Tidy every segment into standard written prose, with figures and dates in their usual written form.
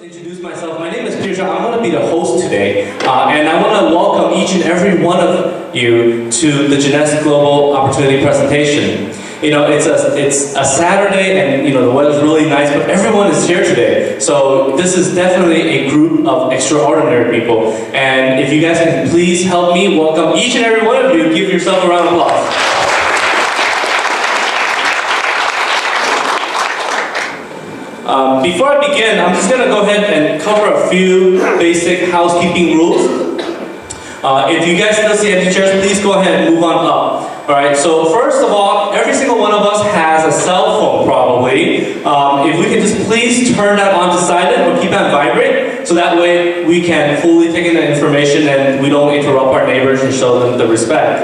Introduce myself. My name is Peter. I'm going to be the host today, and I want to welcome each and every one of you to the Jeunesse Global Opportunity presentation. You know, it's a Saturday, and you know the weather's really nice, but everyone is here today. So this is definitely a group of extraordinary people. And if you guys can please help me welcome each and every one of you, give yourself a round of applause. Before I begin, I'm just going to go ahead and cover a few basic housekeeping rules. If you guys still see empty chairs, please go ahead and move on up. Alright, so first of all, every single one of us has a cell phone probably. If we can just please turn that on to silent or keep it on vibrate, so that way we can fully take in the information and we don't interrupt our neighbors and show them the respect.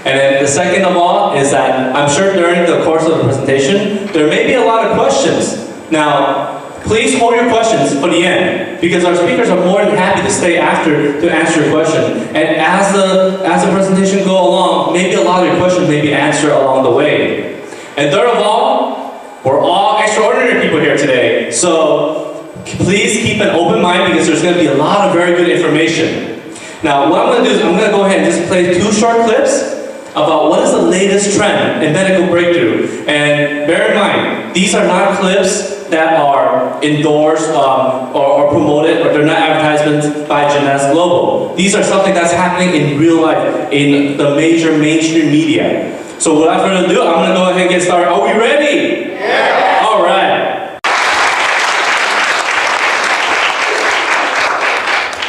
And then the second of all is that I'm sure during the course of the presentation, there may be a lot of questions. Now, please hold your questions for the end, because our speakers are more than happy to stay after to answer your question. And as the presentation go along, maybe a lot of your questions may be answered along the way. And third of all, we're all extraordinary people here today. So please keep an open mind, because there's going to be a lot of very good information. Now, what I'm going to do is I'm going to go ahead and just play 2 short clips about what is the latest trend in medical breakthrough. And bear in mind, these are not clips that are endorsed or promoted, or they're not advertisements by Jeunesse Global. These are something that's happening in real life, in the major mainstream media. So without further ado, I'm going to go ahead and get started. Are we ready? Yeah! All right.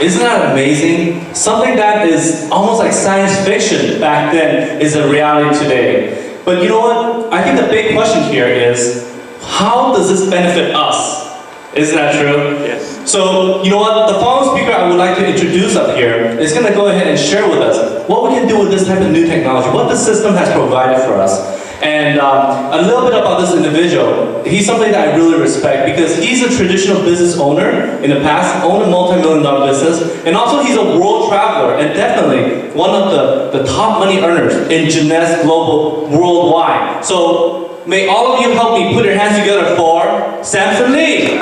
Isn't that amazing? Something that is almost like science fiction back then is a reality today. But you know what? I think the big question here is, how does this benefit us? Isn't that true? Yes. So, you know what? The following speaker I would like to introduce up here is going to go ahead and share with us what we can do with this type of new technology, what the system has provided for us. And a little bit about this individual. He's somebody that I really respect, because he's a traditional business owner in the past, owned a multi-million-dollar business, and also he's a world traveler, and definitely one of the top money earners in Jeunesse Global worldwide. So may all of you help me put your hands together for Samson Lee.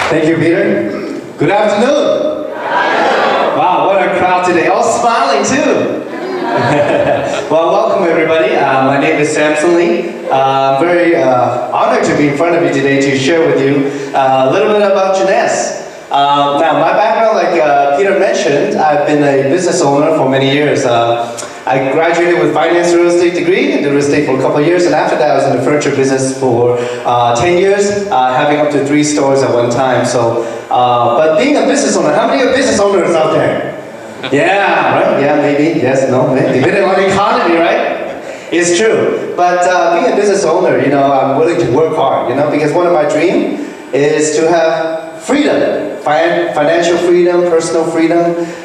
Thank you, Peter. Good afternoon. Wow, what a crowd today. All smiling too. Well, welcome everybody. My name is Samson Lee. I'm very honored to be in front of you today to share with you a little bit about Jeunesse. Now, my background, like Peter mentioned, I've been a business owner for many years. I graduated with finance real estate degree, and did real estate for a couple of years, and after that I was in the furniture business for 10 years, having up to 3 stores at one time. So, but being a business owner, how many are business owners out there? Yeah, right? Yeah, maybe, yes, no, maybe. Depending on the economy, right? It's true. But being a business owner, you know, I'm willing to work hard, you know, because one of my dreams is to have freedom. Financial freedom, personal freedom.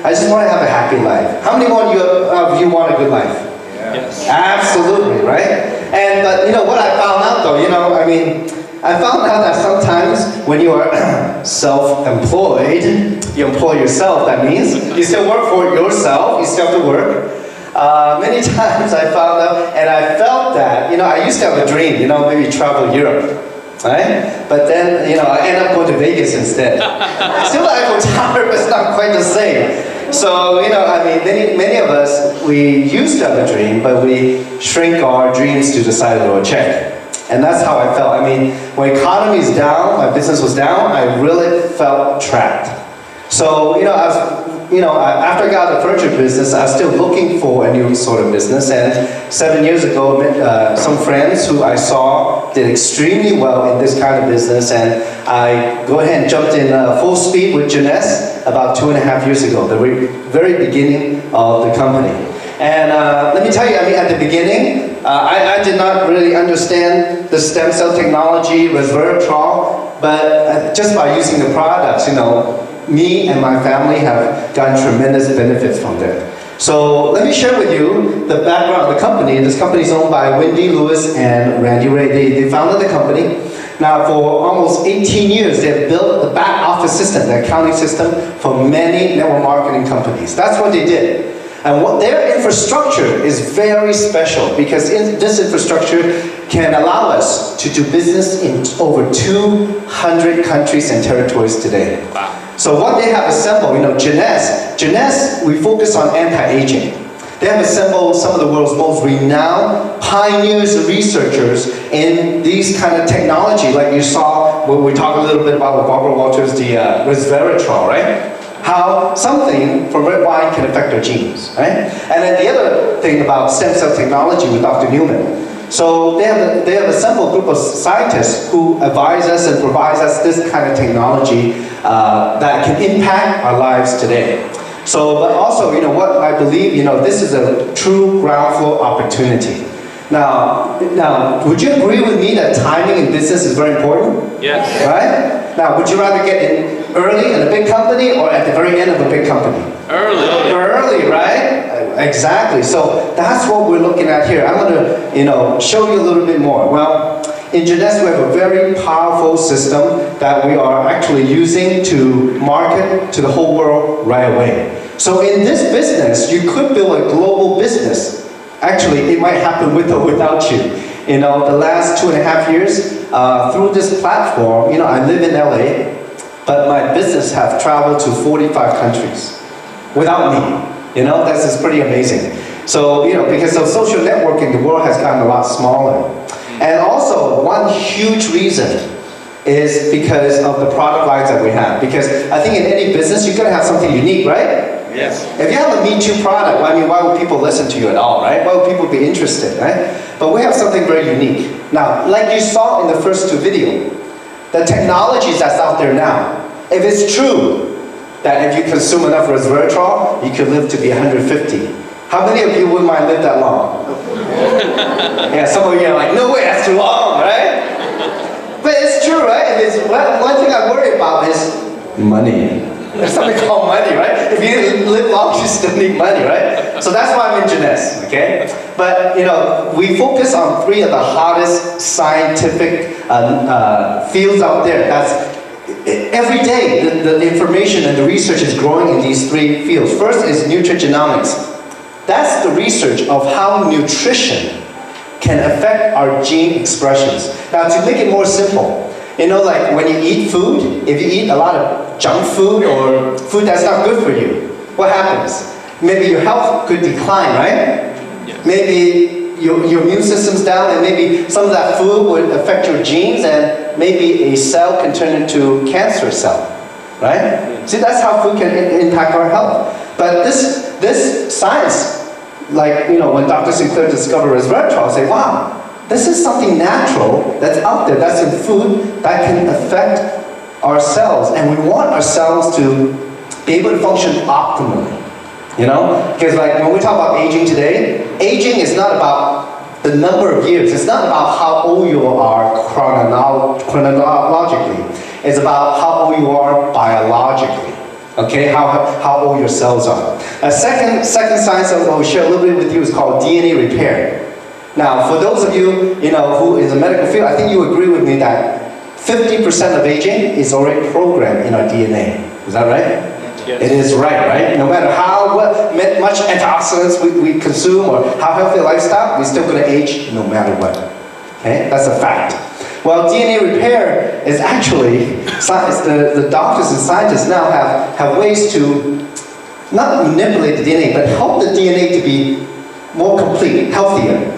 I just want to have a happy life. How many of you want a good life? Yes. Absolutely, right? And but you know what I found out though, you know, I mean, I found out that sometimes when you are self-employed, you employ yourself, that means you still work for yourself, you still have to work. Many times I found out, and I felt that, you know, I used to have a dream, you know, maybe travel Europe. Right? But then, you know, I end up going to Vegas instead. Still Eiffel Tower, but it's not quite the same. So, you know, I mean, many of us, we used to have a dream, but we shrink our dreams to the size of a check. And that's how I felt. I mean, when economy is down, my business was down, I really felt trapped. So, you know, after I got out of the furniture business, I was still looking for a new sort of business. And 7 years ago, some friends who I saw did extremely well in this kind of business, and I go ahead and jumped in full speed with Jeunesse about 2.5 years ago, the very beginning of the company. And let me tell you, I mean, at the beginning, I did not really understand the stem cell technology, resveratrol, but just by using the products, you know, me and my family have gotten tremendous benefits from that. So let me share with you the background of the company. This company is owned by Wendy Lewis and Randy Ray. They founded the company. Now for almost 18 years, they've built the back office system, the accounting system for many network marketing companies. That's what they did. And what their infrastructure is very special because this infrastructure can allow us to do business in over 200 countries and territories today. Wow. So what they have assembled, Jeunesse, we focus on anti-aging. They have assembled some of the world's most renowned pioneers and researchers in these kind of technology, like you saw when we talked a little bit about with Barbara Walters, the resveratrol, right? How something from red wine can affect our genes, right? And then the other thing about stem cell technology with Dr. Newman. So they have assembled a group of scientists who advise us and provide us this kind of technology that can impact our lives today. So, but also, what I believe, this is a true ground floor opportunity. Now, would you agree with me that timing in business is very important? Yes. Right? Now, would you rather get in early in a big company or at the very end of a big company? Early. Early, right? Exactly. So that's what we're looking at here. I'm going to, show you a little bit more. Well, in Jeunesse, we have a very powerful system that we are actually using to market to the whole world right away. So in this business, you could build a global business. Actually, it might happen with or without you. The last 2.5 years, through this platform, I live in LA, but my business have traveled to 45 countries without me. That's just pretty amazing. So, because of social networking, the world has gotten a lot smaller. And also, one huge reason is because of the product lines that we have. Because I think in any business, you're going to have something unique, right? Yes. If you have a Me Too product, why would people listen to you at all, right? Why would people be interested, right? But we have something very unique. Now, like you saw in the first two videos, the technologies that's out there now, if it's true that if you consume enough resveratrol, you could live to be 150. How many of you wouldn't mind live that long? Yeah, some of you are like, no way, that's too long, right? But it's true, right? One thing I worry about is money. There's something called money, right? If you live long, you still need money, right? So that's why I'm in Jeunesse, okay? But, we focus on 3 of the hottest scientific fields out there. That's every day, the information and the research is growing in these 3 fields. First is nutrigenomics. That's the research of how nutrition can affect our gene expressions. Now, to make it more simple, like when you eat food, if you eat a lot of junk food or food that's not good for you, what happens? Maybe your health could decline, right? Yes. Maybe your immune system's down and maybe some of that food would affect your genes and maybe a cell can turn into cancer cell, right? See, that's how food can impact our health. But this science, like, when Dr. Sinclair discovered resveratrol, say, wow, this is something natural that's out there, that's in food, that can affect our cells. And we want our cells to be able to function optimally. Because like when we talk about aging today, aging is not about the number of years. It's not about how old you are chronologically. It's about how old you are biologically. Okay, how old your cells are. A second science I will share a little bit with you is called DNA repair. Now, for those of you, who is in the medical field, I think you agree with me that 50% of aging is already programmed in our DNA. Is that right? Yes. It is right? No matter how much antioxidants we consume or how healthy a lifestyle, we're still going to age no matter what. Okay, that's a fact. Well, DNA repair is actually, the doctors and scientists now have ways to not manipulate the DNA, but help the DNA to be more complete, healthier.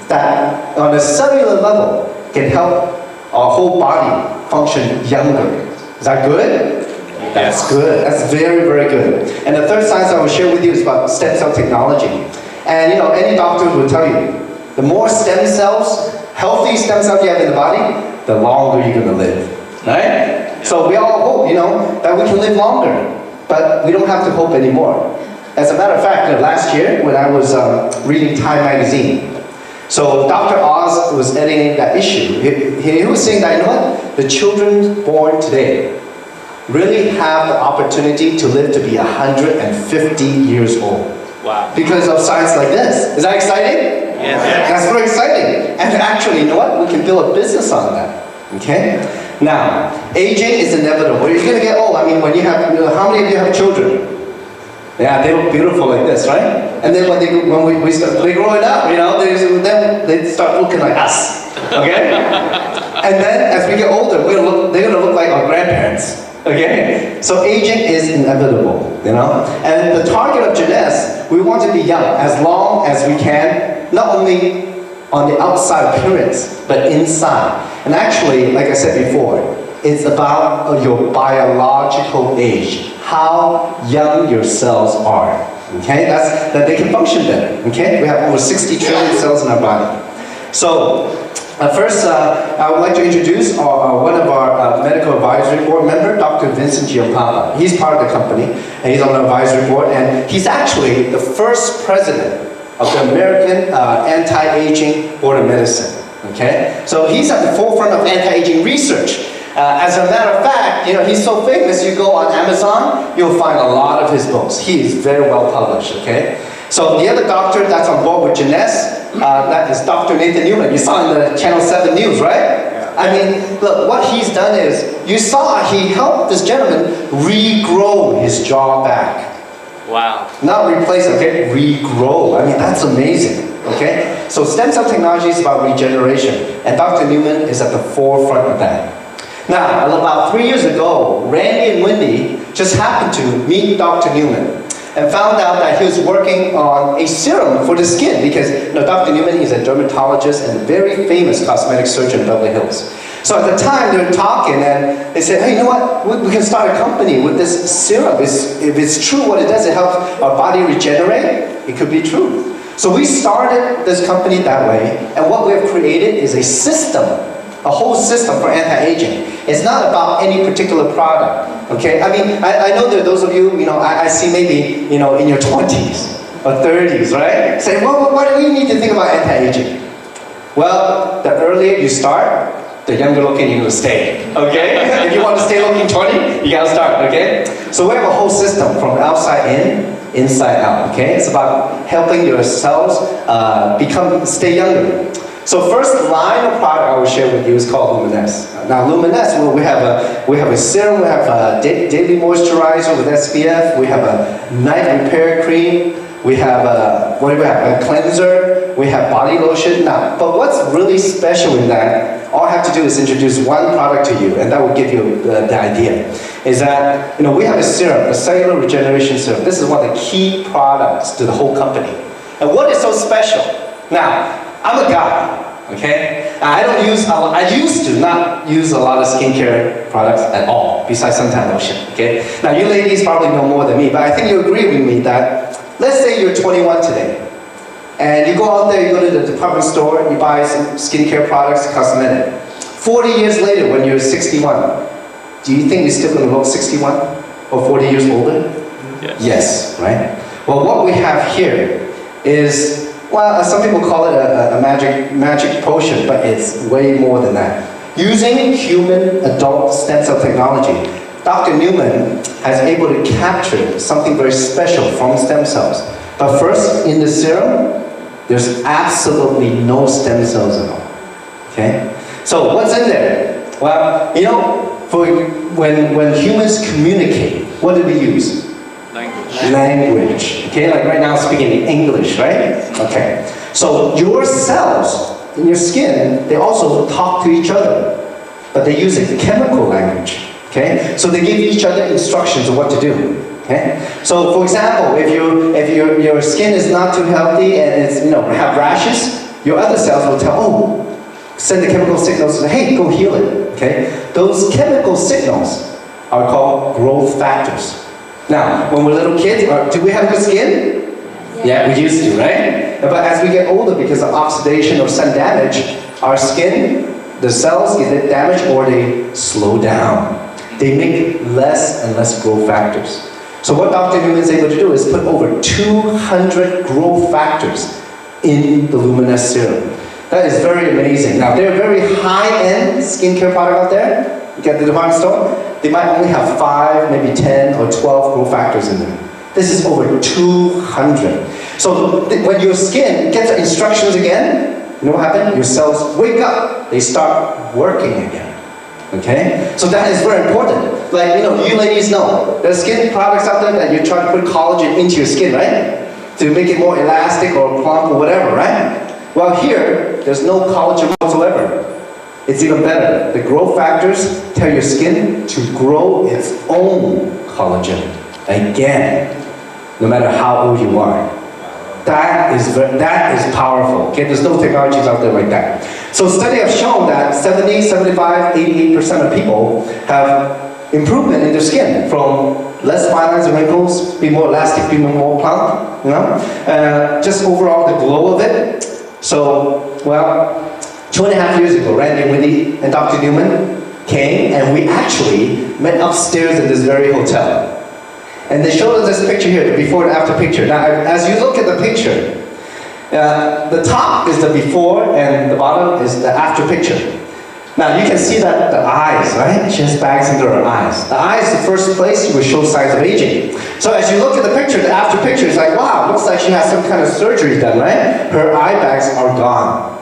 That on a cellular level can help our whole body function younger. Is that good? That's good. That's very, very good. And the third science I will share with you is about stem cell technology. And any doctor will tell you, the more stem cells, healthy stem cells you have in the body, the longer you're going to live. Right? So we all hope, that we can live longer. But we don't have to hope anymore. As a matter of fact, last year when I was reading Time magazine, so Dr. Oz was editing that issue. He was saying that, the children born today really have the opportunity to live to be 150 years old. Wow. Because of science like this. Is that exciting? Yes. That's very exciting. And actually, we can build a business on that. Okay? Now, aging is inevitable. You're going to get old. I mean, when you have, how many of you have children? Yeah, they look beautiful like this, right? And then when we start growing up, you know, then they start looking like us, okay? And then as we get older, they're gonna look like our grandparents, okay? So aging is inevitable, you know? And the target of Jeunesse, we want to be young as long as we can, not only on the outside appearance, but inside. And actually, like I said before, it's about your biological age, how young your cells are. Okay, that they can function better. Okay, we have over 60 trillion cells in our body. So, first, I would like to introduce one of our medical advisory board member, Dr. Vincent Giampapa. He's part of the company, and he's on the advisory board, and he's actually the first president of the American Anti-Aging Board of Medicine. Okay, so he's at the forefront of anti-aging research. As a matter of fact, you know, he's so famous, you go on Amazon, you'll find a lot of his books. He is very well published, okay? So the other doctor that's on board with Jeunesse, that is Dr. Nathan Newman. You saw in the Channel 7 news, right? Yeah. I mean, look, what he's done is, you saw he helped this gentleman regrow his jaw back. Wow. Not replace, okay? Regrow. I mean, that's amazing, okay? So stem cell technology is about regeneration, and Dr. Newman is at the forefront of that. Now, about 3 years ago, Randy and Wendy just happened to meet Dr. Newman and found out that he was working on a serum for the skin because, you know, Dr. Newman is a dermatologist and a very famous cosmetic surgeon in Beverly Hills. So at the time, they were talking and they said, hey, you know what, we can start a company with this serum. If it's true what it does, it helps our body regenerate, it could be true. So we started this company that way, and what we have created is a system, a whole system for anti-aging. It's not about any particular product, okay? I mean, I know there are those of you, you know, I see maybe, you know, in your 20s or 30s, right? Say, well, why do you need to think about anti-aging? Well, the earlier you start, the younger looking you're gonna stay, okay? If you want to stay looking 20, you gotta start, okay? So we have a whole system from outside in, inside out, okay? It's about helping your cells stay younger. So first line of product I will share with you is called Luminesse. Now Luminesse, well, we have a serum, we have a daily moisturizer with SPF, we have a night repair cream, we have a cleanser, we have body lotion. Now, but what's really special in that, all I have to do is introduce one product to you, and that will give you the idea. Is that, you know, we have a serum, a cellular regeneration serum. This is one of the key products to the whole company. And what is so special? Now, I'm a guy, okay? I used to not use a lot of skincare products at all, besides suntan lotion, okay? Now, you ladies probably know more than me, but I think you agree with me that, let's say you're 21 today, and you go out there, you go to the department store, you buy some skincare products, cosmetic. 40 years later, when you're 61, do you think you're still going to look 61 or 40 years older? Yes. Yes, right? Well, what we have here is, well, some people call it a magic potion, but it's way more than that. Using human adult stem cell technology, Dr. Newman has able to capture something very special from stem cells. But first, in the serum, there's absolutely no stem cells at all. Okay? So what's in there? Well, you know, when humans communicate, what do we use? Language. Okay, like right now I'm speaking in English, right? Okay. So your cells in your skin, they also talk to each other, but they use a chemical language. Okay? So they give each other instructions of what to do. Okay? So for example, if your skin is not too healthy and it's, you know, have rashes, your other cells will tell, send the chemical signals, hey, go heal it. Okay? Those chemical signals are called growth factors. Now, when we're little kids, do we have good skin? Yeah, we used to, right? But as we get older, because of oxidation or sun damage, our skin, the cells either damage or they slow down. They make less and less growth factors. So what Dr. Newman is able to do is put over 200 growth factors in the Luminesse serum. That is very amazing. Now, there are very high-end skincare products out there. You get the department store, they might only have 5, maybe 10 or 12 growth factors in them. This is over 200. So when your skin gets the instructions again, you know what happens? Your cells wake up, they start working again. Okay? So that is very important. Like, you ladies know, there's skin products out there that you try to put collagen into your skin, right? To make it more elastic or plump or whatever, right? Well, here, there's no collagen whatsoever. It's even better. The growth factors tell your skin to grow its own collagen. Again, no matter how old you are. That is powerful. Okay, there's no technologies out there like that. So studies have shown that 70, 75, 88% of people have improvement in their skin, from less fine lines and wrinkles, be more elastic, be more plump, just overall the glow of it. So, well, 2.5 years ago, Randy, Wendy, and Dr. Newman came, and we actually met upstairs in this very hotel. And they showed us this picture here, the before and after picture. Now, as you look at the picture, the top is the before and the bottom is the after picture. Now, you can see that the eyes, right? She has bags under her eyes. The eyes, the first place, will show signs of aging. So as you look at the picture, the after picture is like, wow, looks like she has some kind of surgery done, right? Her eye bags are gone.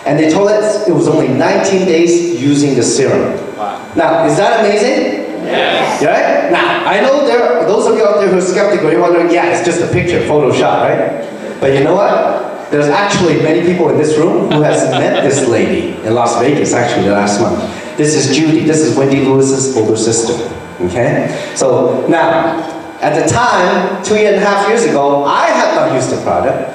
And they told us it was only 19 days using the serum. Wow. Now, is that amazing? Yes. Right? Now, I know there are those of you out there who are skeptical, you're wondering, yeah, it's just a picture, Photoshop, right? But you know what? There's actually many people in this room who has met this lady in Las Vegas, actually, last month. This is Judy. This is Wendy Lewis's older sister. Okay? So, now, at the time, 2.5 years ago, I had not used the product.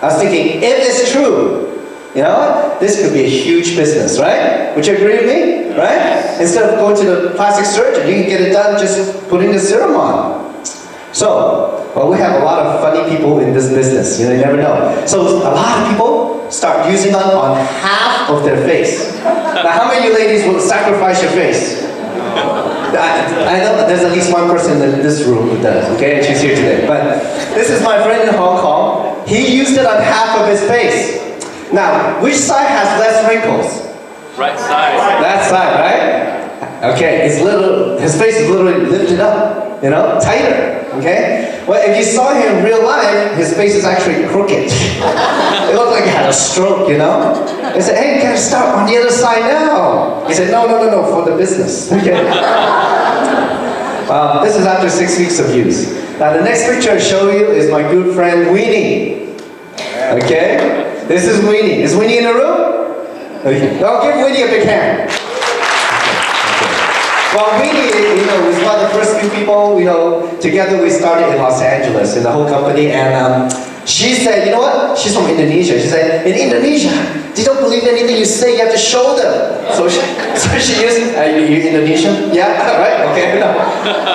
I was thinking, if it's true, you know what? This could be a huge business, right? Would you agree with me? Right? Instead of going to the plastic surgeon, you can get it done just putting the serum on. So, well, we have a lot of funny people in this business. You never know. So, a lot of people start using it on half of their face. Now, how many of you ladies will sacrifice your face? I know that there's at least one person in this room who does, okay? And she's here today. But this is my friend in Hong Kong. He used it on half of his face. Now, which side has less wrinkles? Right side. That side, right? Okay, his face is literally lifted up, tighter, okay? Well, if you saw him in real life, his face is actually crooked. It looked like he had a stroke, They said, hey, you gotta start on the other side now. He said, no, for the business, okay? This is after 6 weeks of use. Now, the next picture I show you is my good friend, Weenie. Okay? This is Weenie. Is Weenie in the room? Okay. Well, give Weenie a big hand. Well, Weenie, is one of the first few people, together we started in Los Angeles, in the whole company, and she said, you know what? She's from Indonesia. She said, in Indonesia, they don't believe anything you say, you have to show them. So she used, you Indonesian? Yeah, right, okay. No.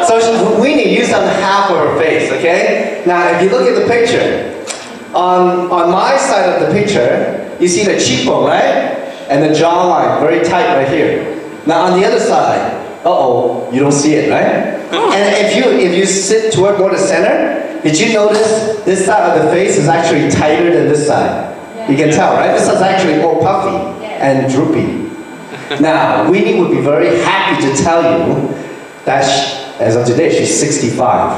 So Weenie used on half of her face, okay? Now, if you look at the picture, on my side of the picture, you see the cheekbone, right? And the jawline, very tight right here. Now on the other side, you don't see it, right? And if you sit toward more the center, did you notice this side of the face is actually tighter than this side? You can tell, right? This is actually more puffy and droopy. Now, Weenie would be very happy to tell you that as of today, she's 65.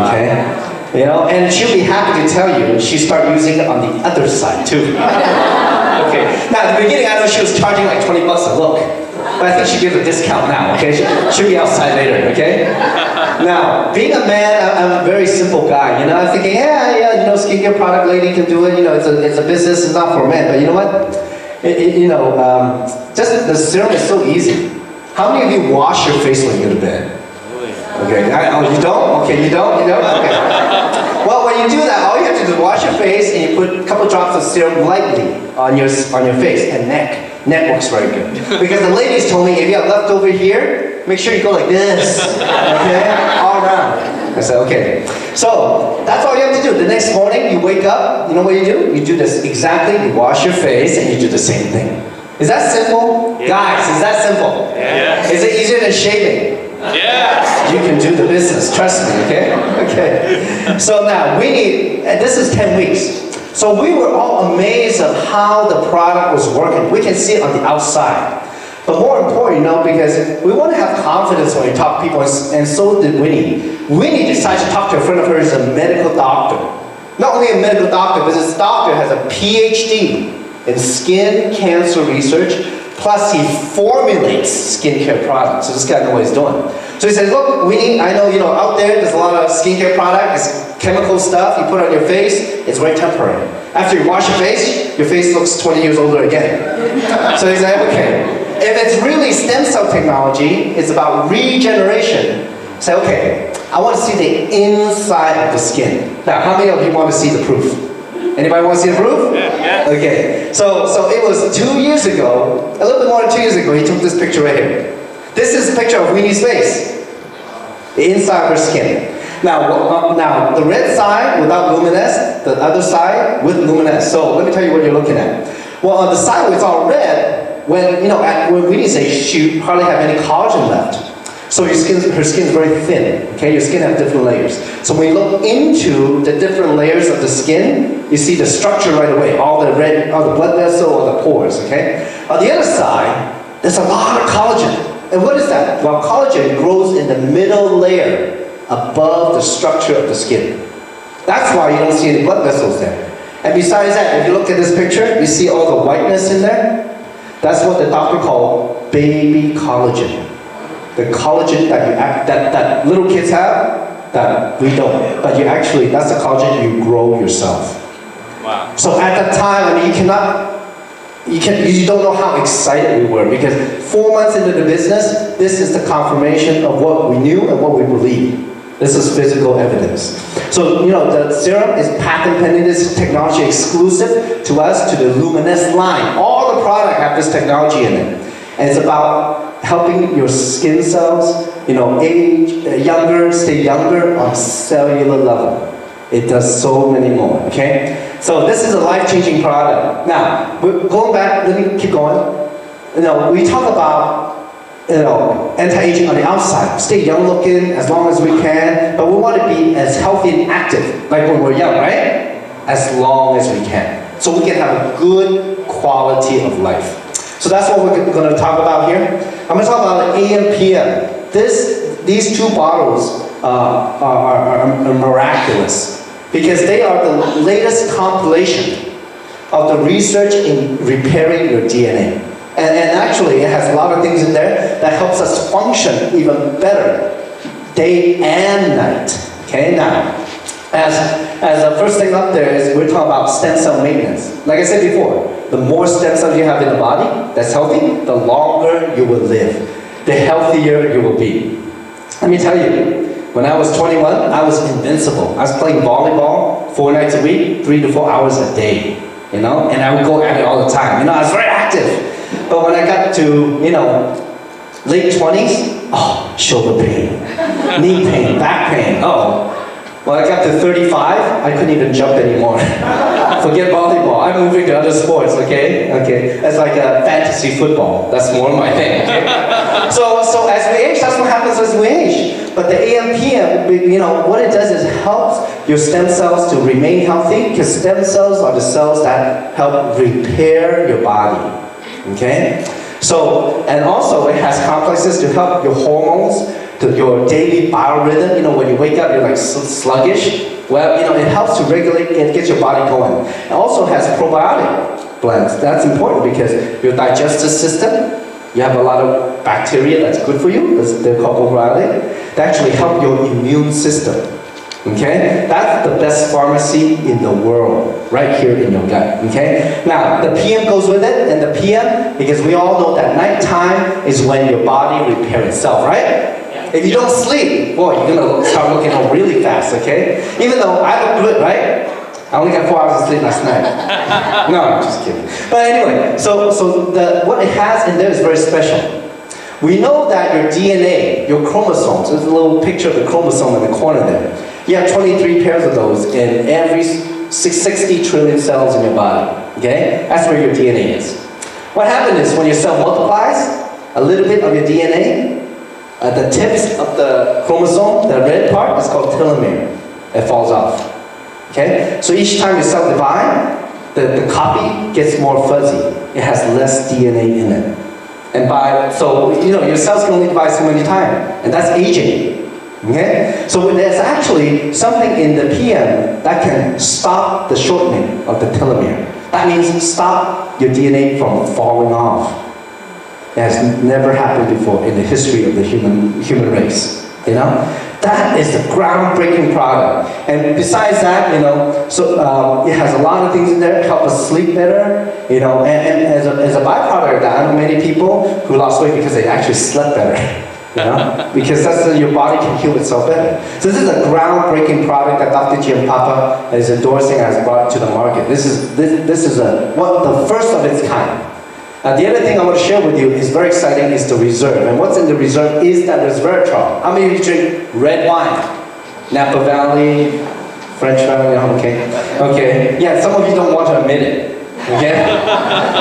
Okay? And she'll be happy to tell you she started using it on the other side too. Okay. Now at the beginning I know she was charging like 20 bucks a look. But I think she gives a discount now, okay? She'll be outside later, okay? Now, being a man, I'm a very simple guy, I'm thinking, skincare product lady can do it, it's a business, it's not for men, but you know what? Just the serum is so easy. How many of you wash your face when you go to bed? Okay, you don't? Okay, you don't? Okay. Well, when you do that, all you have to do is wash your face and you put a couple drops of serum lightly on your face and neck. Neck works very good. Because the ladies told me if you have leftover here, make sure you go like this. Okay? All around. I said, okay. So, that's all you have to do. The next morning, you wake up, you know what you do? You do this exactly, you wash your face and you do the same thing. Is that simple? Yeah. Guys, is that simple? Yeah. Is it easier than shaving? Yeah. You can do the business, trust me, okay? Okay. So now, this is 10 weeks. So we were all amazed at how the product was working. We can see it on the outside. But more important, because we want to have confidence when we talk to people, and so did Winnie. Winnie decided to talk to a friend of hers, a medical doctor. Not only a medical doctor, but this doctor has a PhD in skin cancer research, plus he formulates skincare products. So this guy knows what he's doing. So he says, look, I know, out there's a lot of skincare product, it's chemical stuff, you put it on your face, it's very temporary. After you wash your face looks 20 years older again. So he said, okay, if it's really stem cell technology, it's about regeneration. Say, okay, I want to see the inside of the skin. Now, how many of you want to see the proof? Anybody want to see the proof? Yeah. Okay, so it was 2 years ago, a little bit more than 2 years ago, he took this picture right here. This is a picture of Winnie's face, the inside of her skin. Now the red side without luminesce, the other side with luminesce. So let me tell you what you're looking at. Well, on the side where it's all red, when Winnie's age, she hardly have any collagen left. So her skin is very thin, okay? Your skin has different layers. So when you look into the different layers of the skin, you see the structure right away, all the blood vessel, all the pores, okay? On the other side, there's a lot of collagen. And what is that? Well, collagen grows in the middle layer above the structure of the skin. That's why you don't see any blood vessels there. And besides that, if you look at this picture, you see all the whiteness in there? That's what the doctor called baby collagen. The collagen that little kids have, that we don't. But that's the collagen you grow yourself. Wow. So at that time, you don't know how excited we were, because 4 months into the business, this is the confirmation of what we knew and what we believed. This is physical evidence. So, the serum is patent pending. This is technology exclusive to us, to the Luminesce line. All the product have this technology in it. And it's about helping your skin cells, age younger, stay younger on cellular level. It does so many more, okay? So this is a life-changing product. Now, going back, let me keep going. We talk about anti-aging on the outside. Stay young looking as long as we can, but we want to be as healthy and active, like when we're young, right? As long as we can. So we can have a good quality of life. So that's what we're going to talk about here. I'm going to talk about the AM PM. These two bottles are miraculous, because they are the latest compilation of the research in repairing your DNA. And actually, it has a lot of things in there that helps us function even better, day and night. Okay, now, as the first thing up there is we're talking about stem cell maintenance. Like I said before, the more stem cells you have in the body that's healthy, the longer you will live, the healthier you will be. Let me tell you, when I was 21, I was invincible. I was playing volleyball 4 nights a week, 3 to 4 hours a day, and I would go at it all the time. I was very active. But when I got to, late 20s, shoulder pain, knee pain, back pain, When I got to 35, I couldn't even jump anymore. Forget volleyball, I'm moving to other sports, okay? That's like a fantasy football. That's more my thing, okay? So as we age, that's what happens as we age. But the AM/PM, what it does is helps your stem cells to remain healthy, because stem cells are the cells that help repair your body, okay? So, and also it has complexes to help your hormones, to your daily biorhythm. When you wake up, you're like sluggish. Well, it helps to regulate and get your body going. It also has probiotic blends. That's important because your digestive system, you have a lot of bacteria that's good for you. They're called probiotic. They actually help your immune system. Okay? That's the best pharmacy in the world, right here in your gut. Okay? Now, the PM goes with it, and the PM, because we all know that nighttime is when your body repairs itself, right? If you don't sleep, boy, you're gonna start looking old really fast, okay? Even though I look good, right? I only got 4 hours of sleep last night. No, I'm just kidding. But anyway, so what it has in there is very special. We know that your DNA, your chromosomes, there's a little picture of the chromosome in the corner there. You have 23 pairs of those in every 60 trillion cells in your body, okay? That's where your DNA is. What happens is when your cell multiplies, a little bit of your DNA, the tips of the chromosome, the red part, is called telomere. It falls off. Okay? So each time your cell divides, the copy gets more fuzzy. It has less DNA in it. And your cells can only divide so many times. And that's aging. Okay? So there's actually something in the PM that can stop the shortening of the telomere. That means stop your DNA from falling off. It has never happened before in the history of the human race. You know, that is the groundbreaking product. And besides that, you know, so it has a lot of things in there to help us sleep better. You know, and as a byproduct of that, I know many people who lost weight because they actually slept better. You know, because that's your body can heal itself better. So this is a groundbreaking product that Dr. Jim Papa is endorsing and has brought to the market. This is the first of its kind. The other thing I want to share with you is very exciting, is the reserve. And what's in the reserve is that resveratrol. How many of you drink red wine? Napa Valley, French Valley, okay. Okay, yeah, some of you don't want to admit it, okay?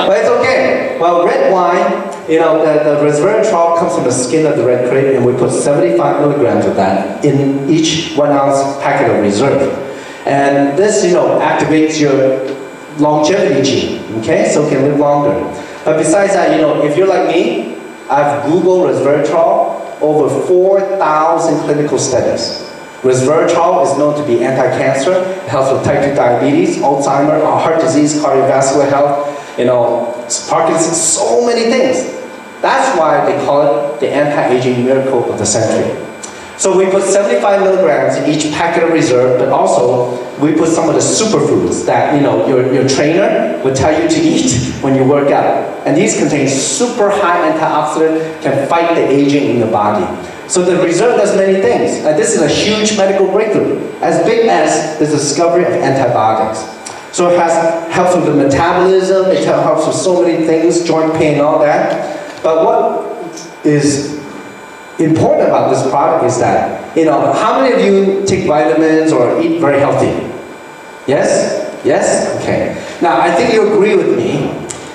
But it's okay. Well, red wine, you know, the resveratrol comes from the skin of the red grape, and we put 75 milligrams of that in each 1 ounce packet of reserve. And this, you know, activates your longevity gene, okay? So you can live longer. But besides that, you know, if you're like me, I've Googled resveratrol, over 4,000 clinical studies. Resveratrol is known to be anti-cancer. It helps with type 2 diabetes, Alzheimer's, heart disease, cardiovascular health, you know, Parkinson's, so many things. That's why they call it the anti-aging miracle of the century. So we put 75 milligrams in each packet of reserve, but also we put some of the superfoods that, you know, your trainer would tell you to eat when you work out. And these contain super high antioxidant, can fight the aging in the body. So the reserve does many things. This is a huge medical breakthrough, as big as the discovery of antibiotics. So it helps with the metabolism, it helps with so many things, joint pain, all that. But what is important about this product is that, you know, how many of you take vitamins or eat very healthy? Yes? Yes? Okay. Now, I think you agree with me,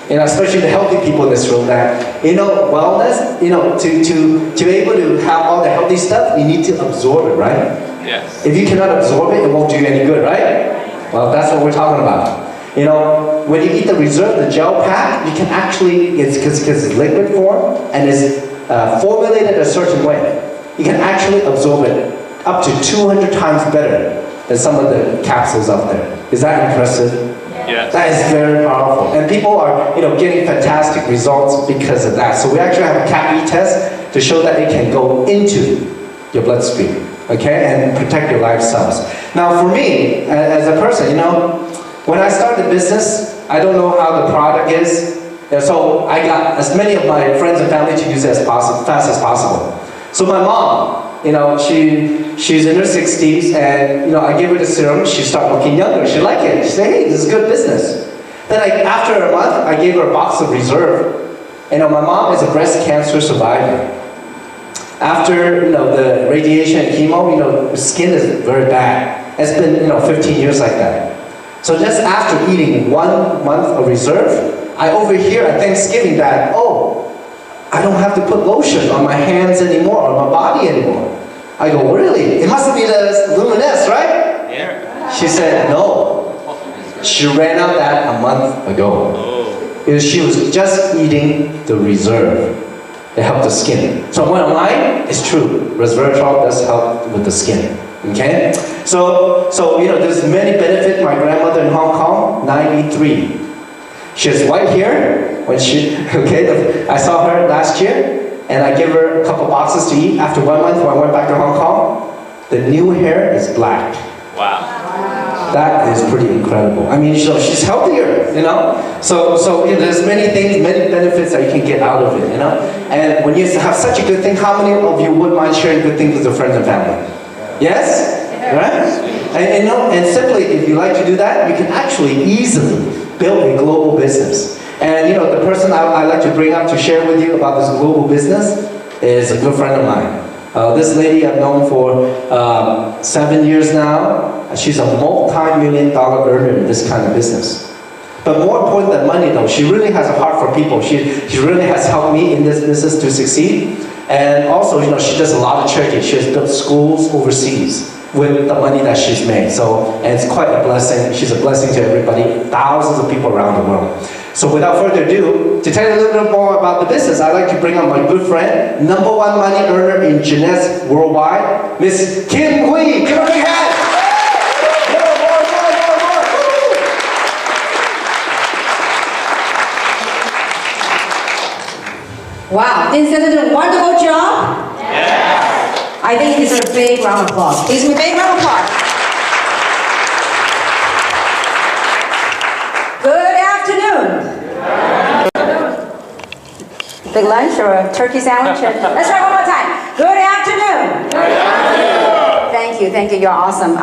you know, especially the healthy people in this room, that, you know, wellness, you know, to be able to have all the healthy stuff, you need to absorb it, right? Yes. If you cannot absorb it, it won't do you any good, right? Well, that's what we're talking about. You know, when you eat the reserve, the gel pack, you can actually, because it's liquid form and is formulated a certain way, you can actually absorb it up to 200 times better than some of the capsules out there. Is that impressive? Yes. That is very powerful. And people are, you know, getting fantastic results because of that. So we actually have a CAP-E test to show that it can go into your bloodstream, okay, and protect your life cells. Now for me, as a person, you know, when I started business, I don't know how the product is. So I got as many of my friends and family to use it as fast as possible. So my mom, you know, she's in her 60s, and, you know, I gave her the serum. She started looking younger. She liked it. She said, hey, this is good business. Then after a month, I gave her a box of reserve. You know, my mom is a breast cancer survivor. After, you know, the radiation and chemo, you know, her skin is very bad. It's been, you know, 15 years like that. So just after eating 1 month of reserve, I overhear at Thanksgiving that, oh, I don't have to put lotion on my hands anymore, or my body anymore. I go, really? It must be the Luminous, right? Yeah. She said, no. She ran out that a month ago. Because she was just eating the reserve. It helped the skin. So when online, it's true. Resveratrol does help with the skin. Okay? So you know, there's many benefits. My grandmother in Hong Kong, 93. She has white hair when she, okay, I saw her last year, and I gave her a couple boxes to eat. After 1 month, when I went back to Hong Kong, the new hair is black. Wow. That is pretty incredible. I mean, she's healthier, you know? So you know, there's many things, many benefits that you can get out of it, you know? And when you have such a good thing, how many of you would mind sharing good things with your friends and family? Yes? Right? And, you know, and simply, if you like to do that, you can actually easily build a global business. And, you know, the person I like to bring up to share with you about this global business is a good friend of mine. This lady I've known for 7 years now. She's a multi-million-dollar earner in this kind of business. But more important than money, though, she really has a heart for people. She really has helped me in this business to succeed. And also, you know, she does a lot of charity. She has built schools overseas with the money that she's made. So, and it's quite a blessing. She's a blessing to everybody, thousands of people around the world. So without further ado, to tell you a little bit more about the business, I'd like to bring on my good friend, #1 money earner in Jeunesse worldwide, Miss Kim Hui. Give her a big hand. Wow, didn't Samson do a wonderful job? Yes. I think he deserves a big round of applause. Please give me a big round of applause. Good afternoon. Big lunch or a turkey sandwich? Let's try one more time. Good afternoon. Good afternoon. Thank you, you're awesome.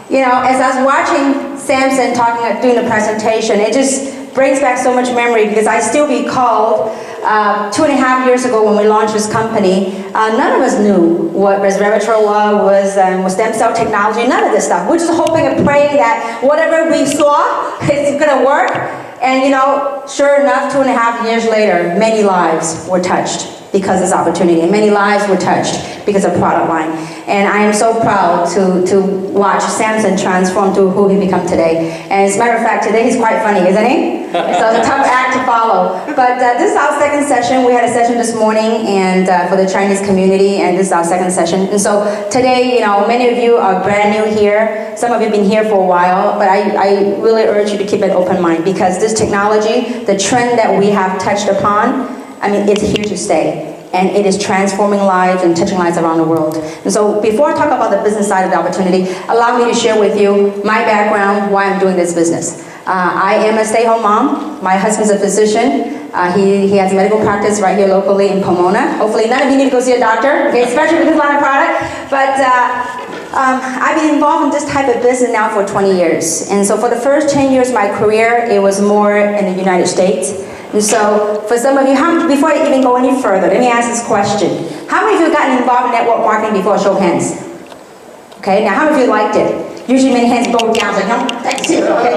You know, as I was watching Samson doing the presentation, it just brings back so much memory because I still recall 2.5 years ago when we launched this company, none of us knew what resveratrol was stem cell technology, none of this stuff. We're just hoping and praying that whatever we saw is gonna work. And you know, sure enough, 2.5 years later, many lives were touched because of this opportunity, and many lives were touched because of product line. And I am so proud to watch Samson transform to who he become today. And as a matter of fact, today he's quite funny, isn't he? So it's a tough act to follow. But this is our second session. We had a session this morning and for the Chinese community, and this is our second session. And so today, you know, many of you are brand new here. Some of you have been here for a while, but I really urge you to keep an open mind because this technology, the trend that we have touched upon, I mean, it's here to stay. And it is transforming lives and touching lives around the world. And so before I talk about the business side of the opportunity, allow me to share with you my background, why I'm doing this business. I am a stay-home mom. My husband's a physician. He has a medical practice right here locally in Pomona. Hopefully none of you need to go see a doctor, okay, especially with this line of product. But I've been involved in this type of business now for 20 years. And so for the first 10 years of my career, it was more in the United States. And so, for some of you, before I even go any further, let me ask this question. How many of you have gotten involved in network marketing before? Show of hands. Okay, now how many of you liked it? Usually many hands go down, like, no, that's it, okay?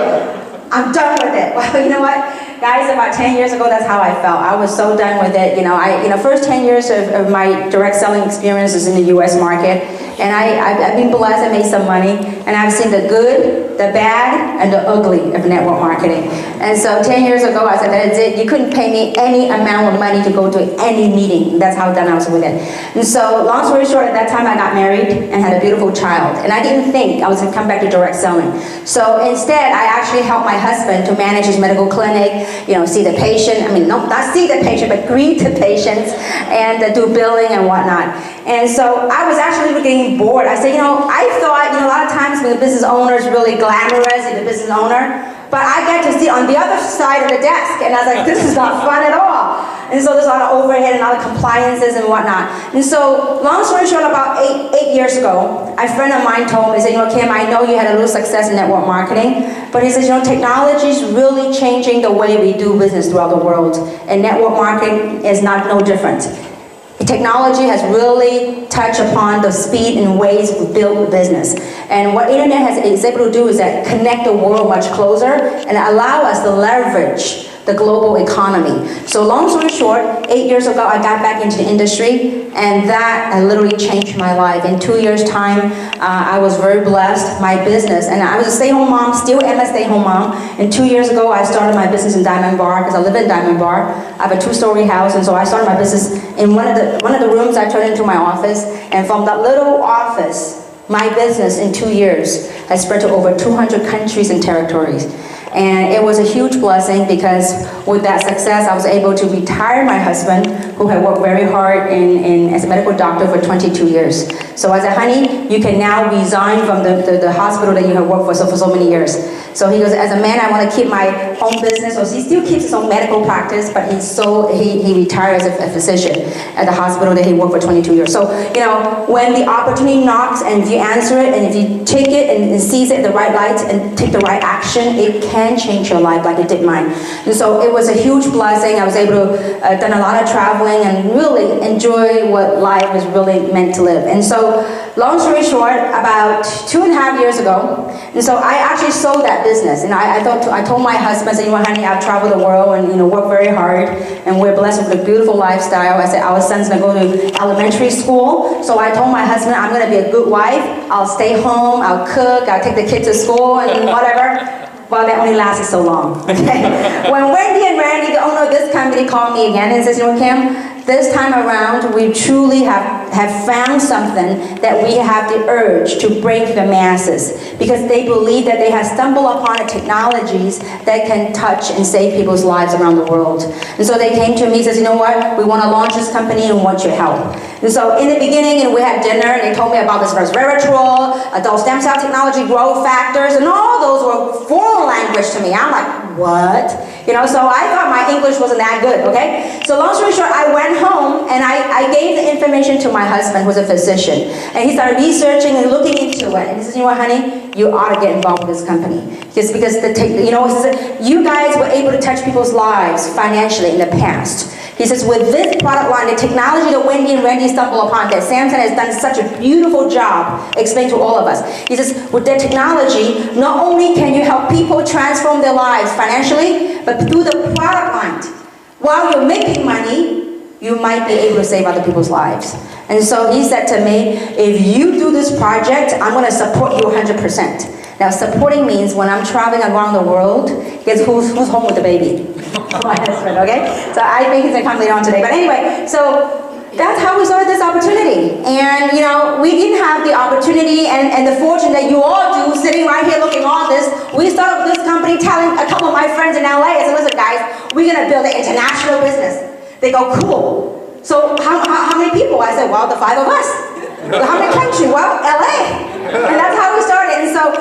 I'm done with it. Well, you know what? Guys, about 10 years ago, that's how I felt. I was so done with it. You know, first 10 years of my direct selling experience is in the US market. And I've been blessed, I made some money, and I've seen the good, the bad, and the ugly of network marketing. And so 10 years ago, I said, that's it. You couldn't pay me any amount of money to go to any meeting. That's how done I was with it. And so, long story short, at that time I got married and had a beautiful child. And I didn't think I was gonna come back to direct selling. So instead, I actually helped my husband to manage his medical clinic, you know, see the patient, not see the patient, but greet the patients, and do billing and whatnot. And so I was actually getting bored. I said, you know, I thought, you know, a lot of times when the business owner is really glamorous, the business owner, but I get to sit on the other side of the desk, and I was like, this is not fun at all. And so there's a lot of overhead and a lot of compliances and whatnot. And so, long story short, about eight years ago, a friend of mine told me, he said, you know, Kim, I know you had a little success in network marketing, but he says, you know, technology is really changing the way we do business throughout the world, and network marketing is no different. Technology has really touched upon the speed and ways we build business. And what internet is able to do is that connect the world much closer and allow us to leverage the global economy. So long story short, 8 years ago, I got back into the industry, and that literally changed my life. In 2 years' time, I was very blessed. My business, and I was a stay-home mom, still am a stay-home mom. And 2 years ago, I started my business in Diamond Bar, because I live in Diamond Bar. I have a 2-story house, and so I started my business in one of the rooms I turned into my office. And from that little office, my business in 2 years has spread to over 200 countries and territories. And it was a huge blessing because with that success, I was able to retire my husband, who had worked very hard as a medical doctor for 22 years. So I said, honey, you can now resign from the hospital that you have worked for so many years. So he goes, as a man, I want to keep my own business. So he still keeps his own medical practice, but he retired as a physician at the hospital that he worked for 22 years. So, you know, when the opportunity knocks and if you answer it and if you take it and seize it in the right light and take the right action, it can change your life like it did mine. And so it was a huge blessing. I was able to done a lot of traveling and really enjoy what life is really meant to live. And so, long story short, about 2.5 years ago, and so I actually sold that business. And I told my husband, I said, you know, honey, I've traveled the world and, you know, worked very hard, and we're blessed with a beautiful lifestyle. I said, our son's gonna go to elementary school. So I told my husband, I'm gonna be a good wife. I'll stay home, I'll cook, I'll take the kids to school and whatever. Well, that only lasted so long, okay? When Wendy and Randy, the owner of this company, called me again and says, you know, Kim, this time around, we truly have found something that we have the urge to bring to the masses, because they believe that they have stumbled upon the technologies that can touch and save people's lives around the world. And so they came to me and said, you know what, we want to launch this company and want your help. And so in the beginning, and we had dinner, and they told me about this resveratrol, adult stem cell technology, growth factors, and all those were foreign language to me. I'm like, what? You know, so I thought my English wasn't that good, okay? So long story short, I went home and I gave the information to my husband, who's a physician. And he started researching and looking into it. And he says, you know what, honey? You ought to get involved with this company. Just because, you guys were able to touch people's lives financially in the past. He says, with this product line, the technology that Wendy and Randy stumbled upon, that Samson has done such a beautiful job explaining to all of us. He says, with that technology, not only can you help people transform their lives financially, but through the product line, while you're making money, you might be able to save other people's lives. And so he said to me, if you do this project, I'm going to support you 100%. Now, supporting means when I'm traveling around the world, guess who's home with the baby? My husband, okay? So I think he's going to come later on today. But anyway, so that's how we started this opportunity. And, you know, we didn't have the opportunity and the fortune that you all do, sitting right here looking at all this. We started this company telling a couple of my friends in LA, I said, listen, guys, we're going to build an international business. They go, cool. So how many people? I said, well, the 5 of us. How many countries? Well, LA. And that's how we started. And so,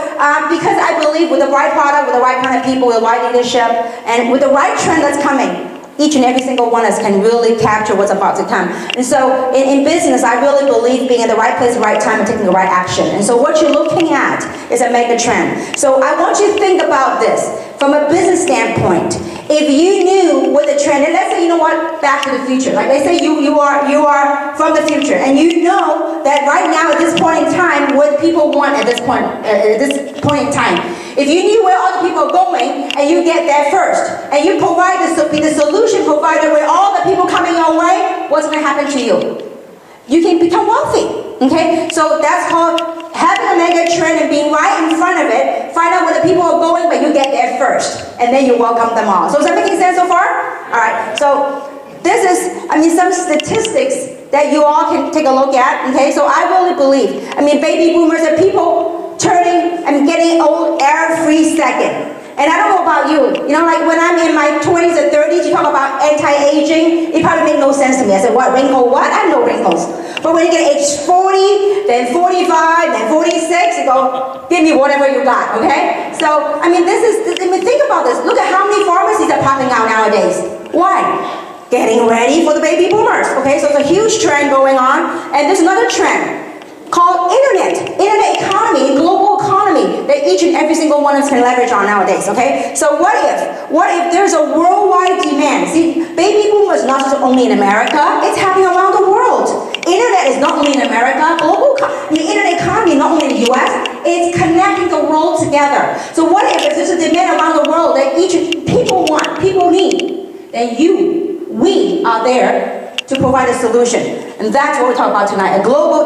because I believe with the right product, with the right kind of people, with the right leadership, and with the right trend that's coming, each and every single one of us can really capture what's about to come. And so, in business, I really believe being in the right place, the right time, and taking the right action. And so what you're looking at is a mega trend. So I want you to think about this from a business standpoint. If you knew what the trend, and let's say, you know what, back to the future. Like they say you are from the future, and you know that right now at this point in time, what people want at this point in time. If you knew where other people are going, and you get there first, and you provide be the solution provider with all the people coming your way, what's going to happen to you? You can become wealthy. Okay, so that's called having a mega trend and being right in front of it. Find out where the people are going, but you get there first, and then you welcome them all. So is that making sense so far? All right. So this is, some statistics that you all can take a look at. Okay, so I really believe, baby boomers are people turning and getting old every second. And I don't know about you, like when I'm in my 20s or 30s, you talk about anti-aging, it probably makes no sense to me. I said, what, wrinkle what? I have no wrinkles. But when you get age 40, then 45, then 46, you go, give me whatever you got, okay? So, think about this. Look at how many pharmacies are popping out nowadays. Why? Getting ready for the baby boomers, okay? So it's a huge trend going on. And there's another trend called internet economy, global economy that each and every single one of us can leverage on nowadays, okay? So what if there's a worldwide demand? See, baby boom is not just only in America, it's happening around the world. Internet is not only in America, the internet economy is not only in the US, it's connecting the world together. So what if there's a demand around the world that people want, people need, then we are there to provide a solution. And that's what we're talking about tonight, a global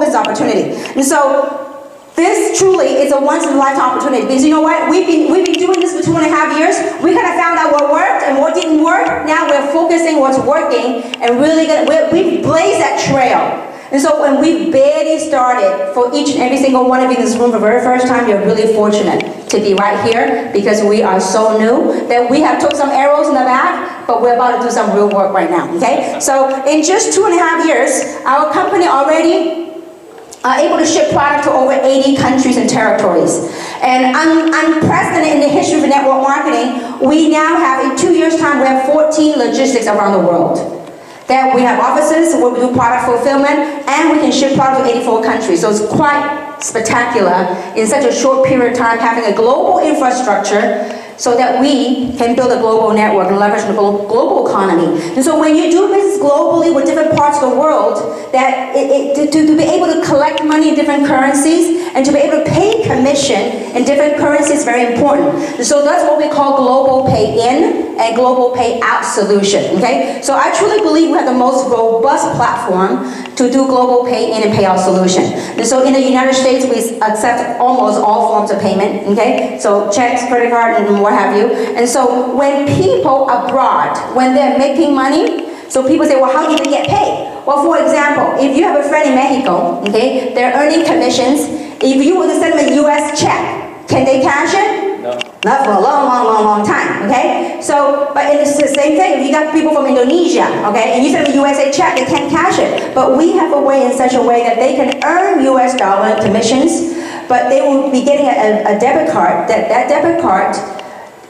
business opportunity. And so this truly is a once-in-a-lifetime opportunity, because you know what, we've been doing this for 2.5 years. We kind of found out what worked and what didn't work. Now we're focusing what's working and really we've blazed that trail. And so when we barely started, for each and every single one of you in this room for the very first time, you're really fortunate to be right here, because we are so new that we have took some arrows in the back, but we're about to do some real work right now, okay? So in just 2.5 years, our company already able to ship product to over 80 countries and territories. And unprecedented in the history of network marketing, we now have, in 2 years' time, we have 14 logistics around the world. That we have offices where we do product fulfillment, and we can ship product to 84 countries. So it's quite spectacular in such a short period of time, having a global infrastructure so that we can build a global network and leverage the global economy. And so when you do business globally with different parts of the world, that to be able to collect money in different currencies and to be able to pay commission in different currencies is very important. And so that's what we call global pay in and global pay out solution, okay? So I truly believe we have the most robust platform to do global pay in and pay out solution. And so in the United States, we accept almost all forms of payment, okay? So checks, credit card, and what have you. And so when people abroad, when they're making money, So people say, well, how do they get paid? Well, for example, if you have a friend in Mexico, okay, they're earning commissions. If you were to send them a US check, can they cash it? No. Not for a long time, okay? So, but it's the same thing. If you got people from Indonesia, okay, and you send them a USA check, they can't cash it. But we have a way in such a way that they can earn US dollar commissions, but they will be getting a debit card. That debit card,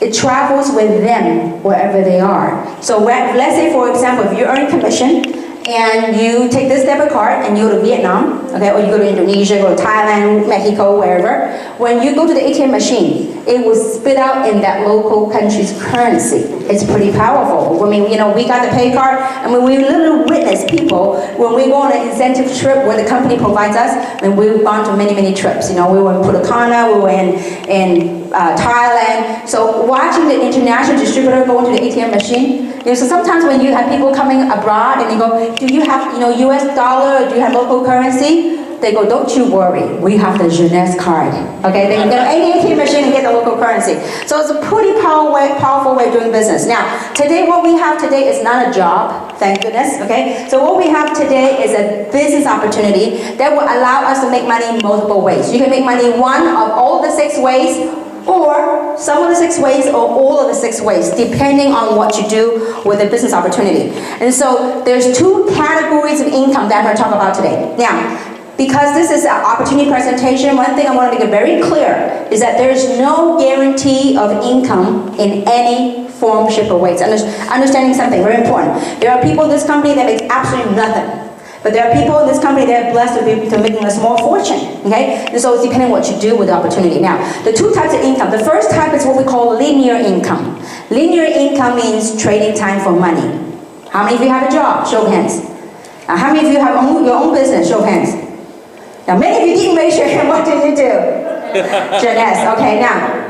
it travels with them wherever they are. So let's say, for example, if you earn commission, and you take this debit card and you go to Vietnam, okay, or you go to Indonesia, go to Thailand, Mexico, wherever. When you go to the ATM machine, it will spit out in that local country's currency. It's pretty powerful. I mean, you know, we got the pay card, and when we literally witness people, when we go on an incentive trip where the company provides us, and we've gone to many trips. You know, we were in Punta Cana, we were in Thailand. So watching the international distributor go into the ATM machine, you know, so sometimes when you have people coming abroad and you go, do you have, you know, US dollar, or do you have local currency? They go, don't you worry, we have the Jeunesse card. Okay, they can go to any ATM machine and get the local currency. So it's a pretty powerful way of doing business. Now, today, what we have today is not a job, thank goodness, okay? So what we have today is a business opportunity that will allow us to make money in multiple ways. You can make money one of all the 6 ways, or some of the 6 ways, or all of the 6 ways, depending on what you do with a business opportunity. And so there's 2 categories of income that I'm going to talk about today. Now, because this is an opportunity presentation, one thing I want to make it very clear is that there's no guarantee of income in any form, shape, or ways. Understanding something very important. There are people in this company that make absolutely nothing. But there are people in this company that are blessed to making a small fortune, okay? And so it's depending on what you do with the opportunity. Now, the 2 types of income. The first type is what we call linear income. Linear income means trading time for money. How many of you have a job? Show of hands. Now, how many of you have your own business? Show of hands. Now, many of you didn't raise your hand. What did you do? Jeunesse. Okay, now.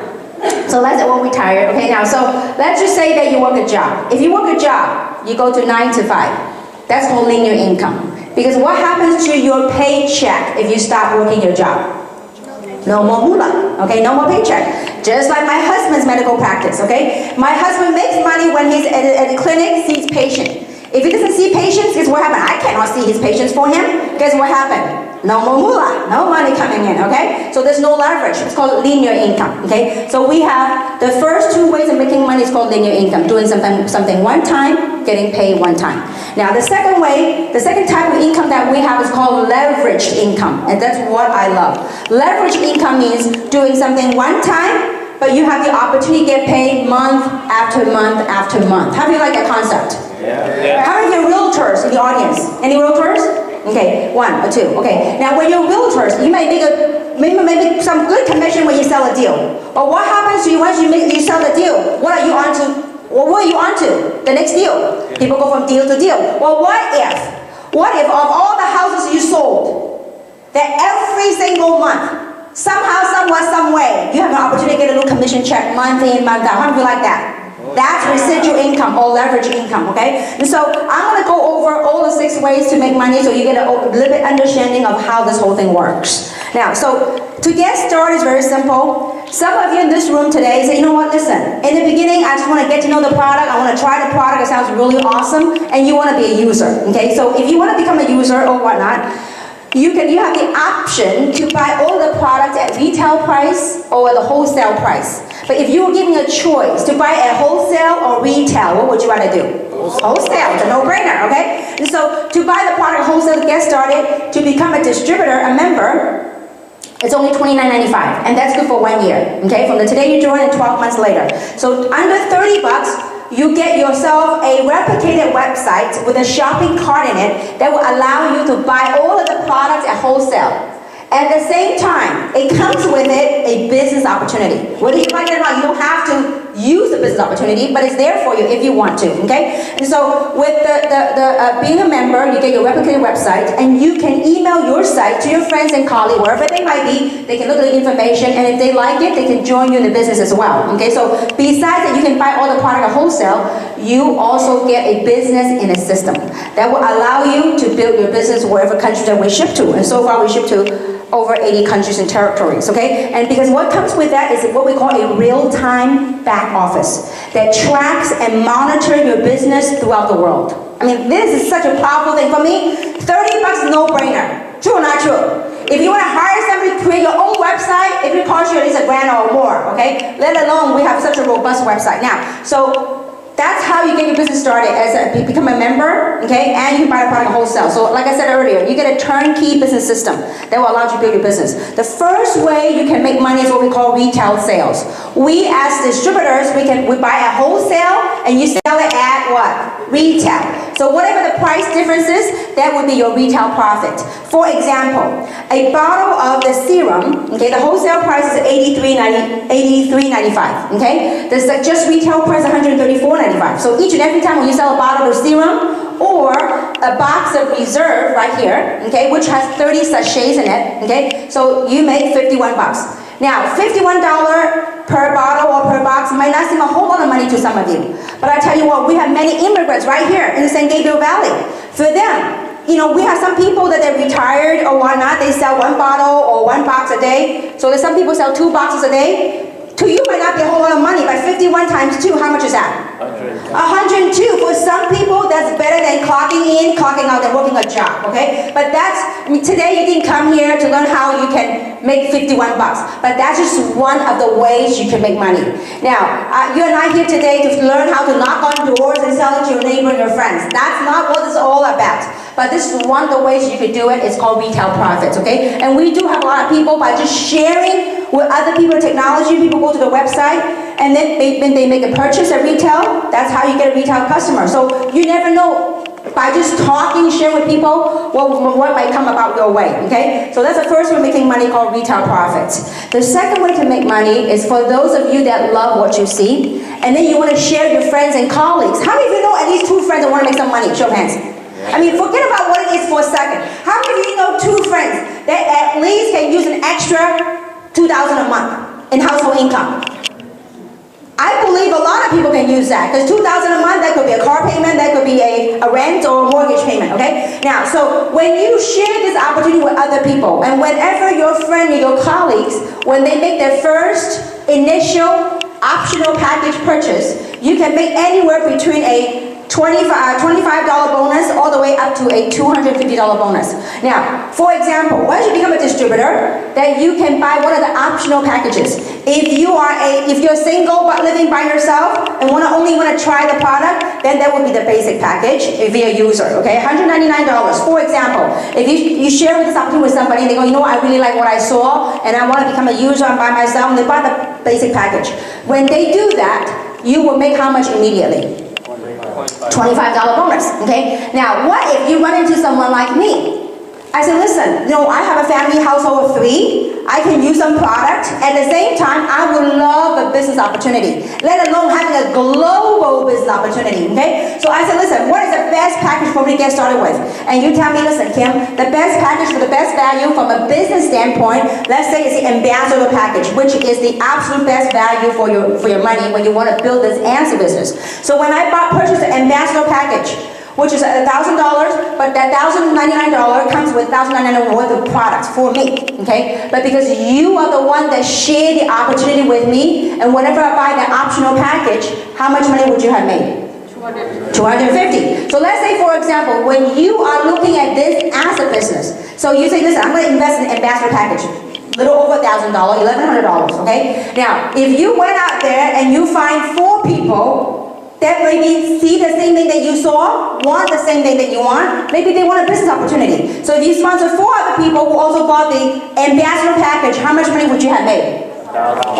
So let's say we're retired. Okay, now, so let's just say that you work a job. If you work a job, you go to 9 to 5. That's called linear income. Because what happens to your paycheck if you stop working your job? No more moolah, okay? No more paycheck. Just like my husband's medical practice, okay? My husband makes money when he's at the clinic, sees patients. If he doesn't see patients, guess what happened? I cannot see his patients for him. Guess what happened? No more moolah, no money coming in, okay? So there's no leverage. It's called linear income, okay? So we have the first 2 ways of making money is called linear income, doing something one time, getting paid one time. Now the second way, the second type of income that we have is called leveraged income, and that's what I love. Leveraged income means doing something one time, but you have the opportunity to get paid month after month after month. How do you like that concept? Yeah. How many of you are realtors in the audience? Any realtors? Okay, 1 or 2. Okay. Now, when you're realtors, you may make some good commission when you sell a deal. But what happens to you once you sell the deal? What are you on to? Well, what are you on to? The next deal. People go from deal to deal. Well, what if of all the houses you sold, that every single month, somehow, somewhere, some way, you have an opportunity to get a little commission check month in, month out? How do you like that? That's residual income or leverage income, okay? And so I'm going to go over all the 6 ways to make money so you get a little bit understanding of how this whole thing works. Now, so to get started is very simple. Some of you in this room today say, you know what, listen, in the beginning, I just want to get to know the product. I want to try the product. It sounds really awesome. And you want to be a user, okay? So if you want to become a user or whatnot, you have the option to buy all the products at retail price or at the wholesale price. But if you were given a choice to buy at wholesale or retail, what would you rather do? Wholesale. It's a no-brainer, okay? And so to buy the product wholesale to get started, to become a distributor, a member, it's only $29.95, and that's good for 1 year, okay? From the today you join and 12 months later. So under 30 bucks, you get yourself a replicated website with a shopping cart in it that will allow you to buy all of the products at wholesale. At the same time, it comes with it a business opportunity. Whether you like it or not, you don't have to use the business opportunity, but it's there for you if you want to, okay? And so with being a member, you get your replicated website, and you can email your site to your friends and colleagues, wherever they might be. They can look at the information, and if they like it, they can join you in the business as well, okay? So besides that you can buy all the product at wholesale, you also get a business in a system that will allow you to build your business wherever countries that we ship to. And so far we ship to over 80 countries and territories, okay? And because what comes with that is what we call a real-time back office that tracks and monitors your business throughout the world. I mean, this is such a powerful thing. For me, 30 bucks, no-brainer. True or not true? If you want to hire somebody to create your own website, it will cost you at least $1,000 or more, okay? Let alone we have such a robust website. Now, so that's how you get your business started, you become a member, okay? And you can buy the product wholesale. So like I said earlier, you get a turnkey business system that will allow you to build your business. The first way you can make money is what we call retail sales. We as distributors, we buy at wholesale and you sell it at what? Retail. So whatever the price difference is, that would be your retail profit. For example, a bottle of the serum, okay, the wholesale price is $83.95, okay? This is just retail price $134.95. So each and every time when you sell a bottle of serum or a box of Reserve right here, okay, which has 30 sachets in it, okay, so you make 51 bucks. Now, $51 per bottle or per box might not seem a whole lot of money to some of you. But I tell you what, we have many immigrants right here in the San Gabriel Valley. For them, you know, we have some people that they're retired or whatnot, they sell one bottle or one box a day. So there's some people sell 2 boxes a day. To you might not be a whole lot of money, but 51 times 2, how much is that? 102. For some people, that's better than clocking in, clocking out, and working a job, okay? But that's, I mean, today you didn't come here to learn how you can make 51 bucks. But that's just one of the ways you can make money. Now, you and I here today to learn how to knock on doors and sell it to your neighbor and your friends. That's not what it's all about. But this is one of the ways you could do it. It's called retail profits, okay? And we do have a lot of people by just sharing with other people technology. People go to the website and then they make a purchase at retail. That's how you get a retail customer. So you never know by just talking, sharing with people what might come about your way, okay? So that's the first way of making money, called retail profits. The second way to make money is for those of you that love what you see and then you want to share your friends and colleagues. How many of you know at least 2 friends that want to make some money? Show of hands. I mean, forget about what it is for a second. How many of you know 2 friends that at least can use an extra $2,000 a month in household income? I believe a lot of people can use that, because $2,000 a month, that could be a car payment, that could be a rent or a mortgage payment, okay? Now, so when you share this opportunity with other people, and whenever your friend or your colleagues, when they make their first initial optional package purchase, you can make anywhere between a $25 bonus all the way up to a $250 bonus. Now, for example, once you become a distributor, then you can buy one of the optional packages. If you're single but living by yourself and only want to try the product, then that would be the basic package if you're a user, okay? $199. For example, if you share this opportunity with somebody and they go, you know what, I really like what I saw and I want to become a user by myself, and they buy the basic package. When they do that, you will make how much immediately? $25 bonus, okay? Now, what if you run into someone like me? I said, listen, you know, I have a family household of 3. I can use some product. At the same time, I would love a business opportunity, let alone having a global business opportunity, okay? So I said, listen, what is the best package for me to get started with? And you tell me, listen, Kim, the best package for the best value from a business standpoint, let's say it's the ambassador package, which is the absolute best value for your money when you want to build this answer business. So when I purchased the ambassador package, which is $1,000, but that $1,099 comes with $1,099 worth of products for me, okay? But because you are the one that shared the opportunity with me, and whenever I buy the optional package, how much money would you have made? $250. So let's say, for example, when you are looking at this as a business, so you say, listen, I'm going to invest in an ambassador package. Little over $1,000, $1,100, okay? Now, if you went out there and you find 4 people that maybe see the same thing that you saw, want the same thing that you want, maybe they want a business opportunity. So if you sponsor 4 other people who also bought the ambassador package, how much money would you have made? $1,000.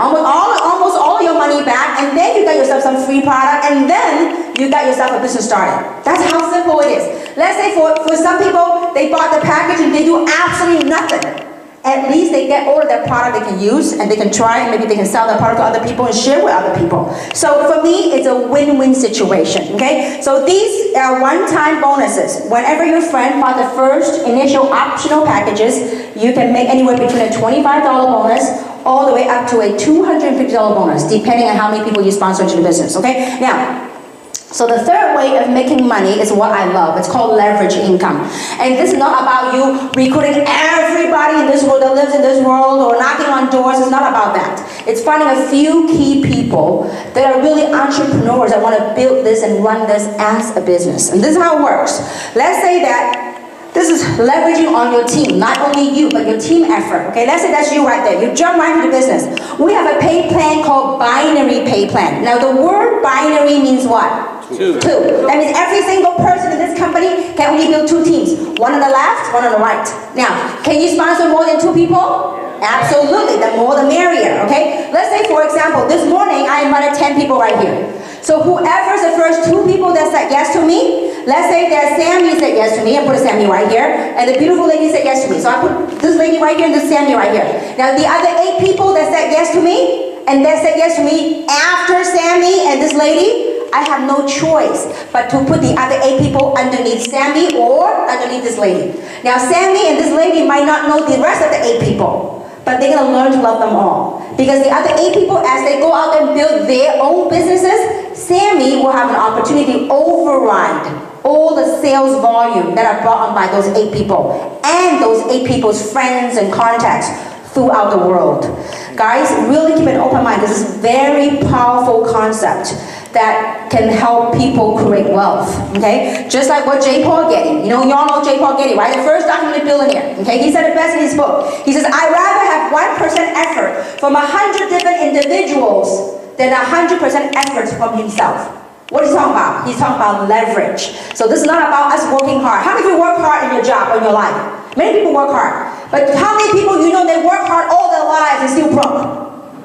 Almost all your money back, and then you got yourself some free product, and then you got yourself a business started. That's how simple it is. Let's say for some people, they bought the package and they do absolutely nothing. At least they get all of that product they can use and they can try, and maybe they can sell that product to other people and share with other people. So for me, it's a win-win situation, okay? So these are one-time bonuses. Whenever your friend bought the first initial optional packages, you can make anywhere between a $25 bonus all the way up to a $250 bonus, depending on how many people you sponsor into the business, okay? Now, so the third way of making money is what I love. It's called leverage income. And this is not about you recruiting everybody in this world that lives in this world or knocking on doors. It's not about that. It's finding a few key people that are really entrepreneurs that want to build this and run this as a business. And this is how it works. Let's say that this is leveraging on your team, not only you, but your team effort. Okay, let's say that's you right there. You jump right into the business. We have a pay plan called binary pay plan. Now the word binary means what? Two. That means every single person in this company can only build 2 teams. One on the left, one on the right. Now, can you sponsor more than 2 people? Absolutely, the more the merrier, okay? Let's say, for example, this morning I invited 10 people right here. So whoever's the first 2 people that said yes to me, let's say that Sammy said yes to me, I put a Sammy right here, and the beautiful lady said yes to me. So I put this lady right here and this Sammy right here. Now the other 8 people that said yes to me, and that said yes to me after Sammy and this lady, I have no choice but to put the other 8 people underneath Sammy or underneath this lady. Now Sammy and this lady might not know the rest of the 8 people, but they're going to learn to love them all. Because the other 8 people, as they go out and build their own businesses, Sammy will have an opportunity to override all the sales volume that are brought on by those 8 people and those 8 people's friends and contacts throughout the world. Guys, really keep an open mind. This is a very powerful concept that can help people create wealth, okay? Just like what J. Paul Getty, y'all know J. Paul Getty, right? The first documented billionaire, okay? He said it best in his book. He says, I'd rather have 1% effort from 100 different individuals than 100% effort from himself. What is he talking about? He's talking about leverage. So this is not about us working hard. How many of you work hard in your job or in your life? Many people work hard. But how many people you know they work hard all their lives and still broke?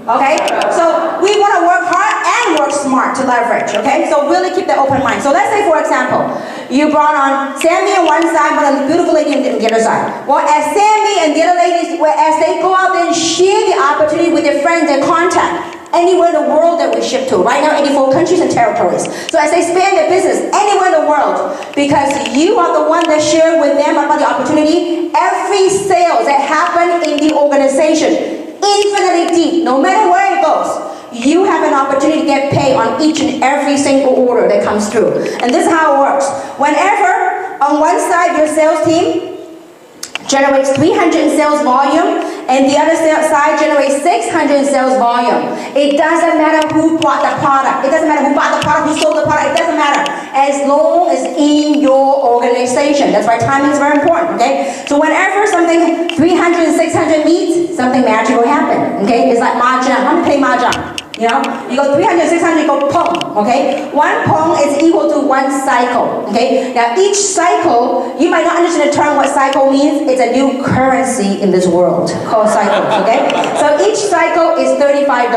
Okay? So we want to work hard and work smart to leverage, okay? So really keep that open mind. So let's say, for example, you brought on Sammy on one side, but a beautiful lady on the other side. Well, as Sammy and the other ladies, as they go out and share the opportunity with their friends and contact, anywhere in the world that we ship to. Right now, 84 countries and territories. So as they expand their business anywhere in the world, because you are the one that share with them about the opportunity, every sale that happen in the organization, infinitely deep, no matter where it goes, you have an opportunity to get paid on each and every single order that comes through. And this is how it works. Whenever on one side your sales team generates 300 in sales volume, and the other side generates 600 in sales volume. It doesn't matter who bought the product. It doesn't matter who bought the product, who sold the product. It doesn't matter. As long as in your organization. That's why timing is very important, okay? So whenever something 300 and 600 meets, something magical happen, okay? It's like mahjong. How many play mahjong? You know, you go 300, 600, you go pong, okay? One pong is equal to 1 cycle, okay? Now each cycle, you might not understand the term what cycle means. It's a new currency in this world called cycles, okay? So each cycle is $35.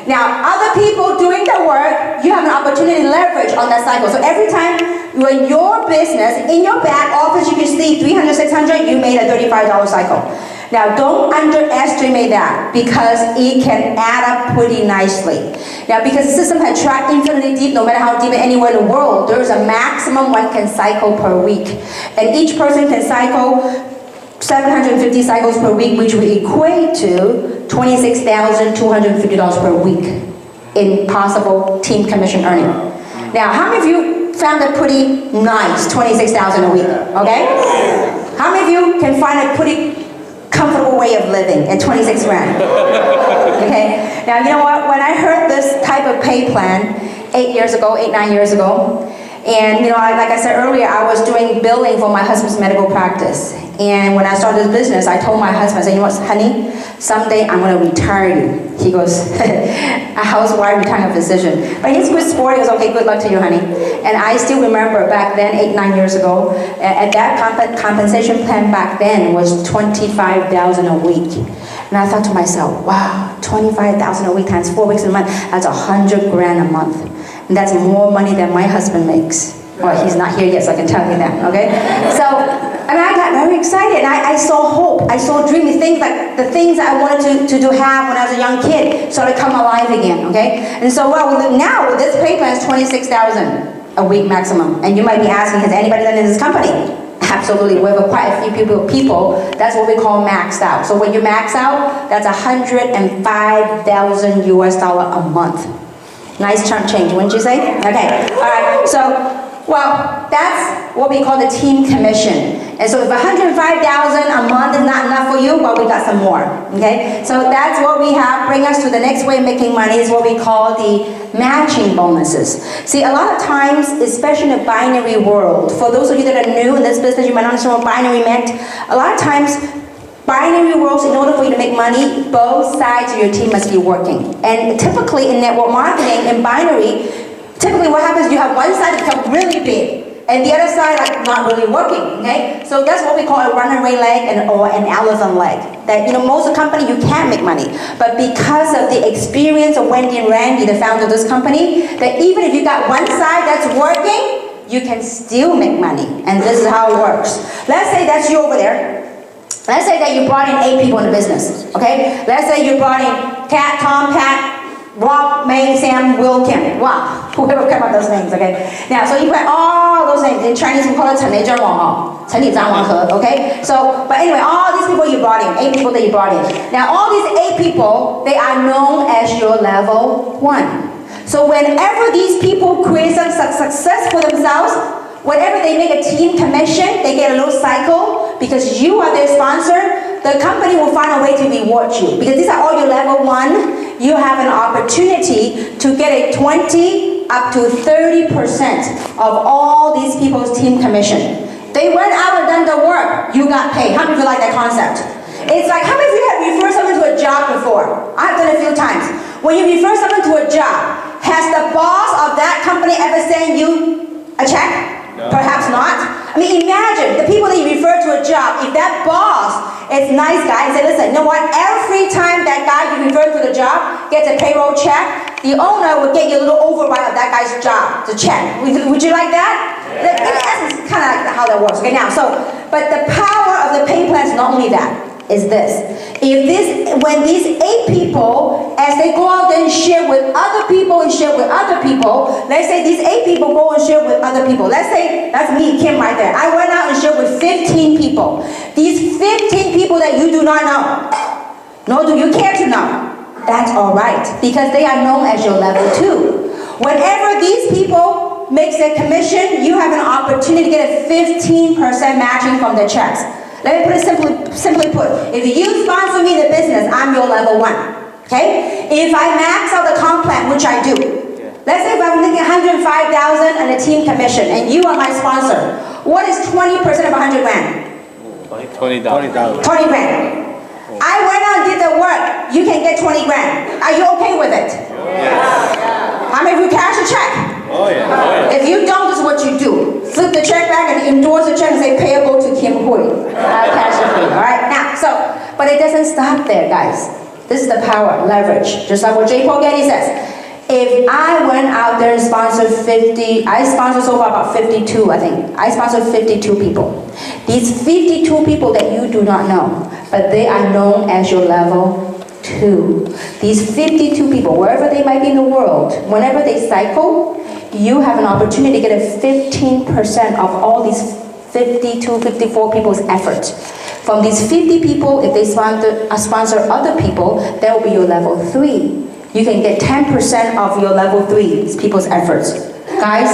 Now other people doing the work, you have an opportunity to leverage on that cycle. So every time you're in your business, in your back office, you can see 300, 600, you made a $35 cycle. Now, don't underestimate that because it can add up pretty nicely. Now, because the system has tracked infinitely deep, no matter how deep anywhere in the world, there's a maximum one can cycle per week. And each person can cycle 750 cycles per week, which would equate to $26,250 per week in possible team commission earning. Now, how many of you found it pretty nice, $26,000 a week, okay? How many of you can find a pretty comfortable way of living at 26 grand? Okay? Now, you know what? When I heard this type of pay plan 8 years ago, 9 years ago, and like I said earlier, I was doing billing for my husband's medical practice. And when I started this business, I told my husband, I said, you know what, honey, someday I'm going to retire you. He goes, how's why retiring a physician? But he's good sport. He goes, okay, good luck to you, honey. And I still remember back then, 8, 9 years ago, at that compensation plan back then was $25,000 a week. And I thought to myself, wow, $25,000 a week times 4 weeks in a month, that's 100 grand a month. And that's more money than my husband makes. Well, he's not here yet, so I can tell you that, okay? So, I mean, I got very excited, and I saw hope, I saw dreamy things, like the things that I wanted to have when I was a young kid started to come alive again, okay? And so, now with this pay plan is $26,000 a week maximum. And you might be asking, has anybody done it in this company? Absolutely, we have quite a few people, that's what we call maxed out. So when you max out, that's $105,000 US a month. Nice chunk change, wouldn't you say? Okay, all right, so, well, that's what we call the team commission. And so if 105,000 a month is not enough for you, well, we got some more, okay? So that's what we have. Bring us to the next way of making money is what we call the matching bonuses. See, a lot of times, especially in the binary world, for those of you that are new in this business, you might not understand what binary meant. A lot of times, binary worlds, in order for you to make money, both sides of your team must be working. And typically in network marketing, in binary, typically what happens is you have one side become really big, and the other side like not really working, okay? So that's what we call a runaway leg or an elephant leg. That, you know, most of the company you can't make money, but because of the experience of Wendy and Randy, the founder of this company, that even if you got one side that's working, you can still make money. And this is how it works. Let's say that's you over there. Let's say that you brought in 8 people in the business, okay? Let's say you brought in Kat, Tom, Pat, Rob, May, Sam, Will, Kim. Wow, whoever came up with those names, okay? Now, so you put all those names. In Chinese, we call it 陈李张王, okay? So, but anyway, all these people you brought in, 8 people that you brought in. Now, all these 8 people, they are known as your level 1. So whenever these people create some success for themselves, whenever they make a team commission, they get a little cycle because you are their sponsor. The company will find a way to reward you because these are all your level 1. You have an opportunity to get a 20 up to 30% of all these people's team commission. They went out and done the work. You got paid. How many of you like that concept? It's like, how many of you have referred someone to a job before? I've done it a few times. When you refer someone to a job, has the boss of that company ever sent you a check? No. Perhaps not. I mean, imagine the people that you refer to a job, if that boss is a nice guy and say, listen, you know what, every time that guy you refer to the job gets a payroll check, the owner will get you a little override of that guy's job, the check. Would you like that? Yeah. In essence, kind of like how that works. Okay, now, so, but the power of the pay plan is not only that. Is this. When these 8 people, as they go out there and share with other people and share with other people, let's say these 8 people go and share with other people. Let's say, that's me, Kim, right there. I went out and shared with 15 people. These 15 people that you do not know, nor do you care to know, that's all right, because they are known as your level 2. Whenever these people make their commission, you have an opportunity to get a 15% matching from their checks. Let me put it simply put. If you sponsor me in the business, I'm your level 1. Okay? If I max out the comp plan, which I do, let's say if I'm making $105,000 and a team commission, and you are my sponsor, what is 20% of 100 grand? 20,000. 20 grand. I went out and did the work. You can get 20 grand. Are you okay with it? Yeah. How many of you cash a check? Oh yeah. Oh yeah. If you don't, this is what you do. Flip the check back and endorse the check and say payable to Kim Hui. Cash it for you. Alright? Now, so, but it doesn't stop there, guys. This is the power, leverage. Just like what J. Paul Getty says. If I went out there and sponsored 50, I sponsored so far about 52, I think. I sponsored 52 people. These 52 people that you do not know, but they are known as your level 2. These 52 people, wherever they might be in the world, whenever they cycle, you have an opportunity to get a 15% of all these 52, 54 people's effort. From these 50 people, if they sponsor other people, that will be your level 3. You can get 10% of your level 3 people's efforts. Guys,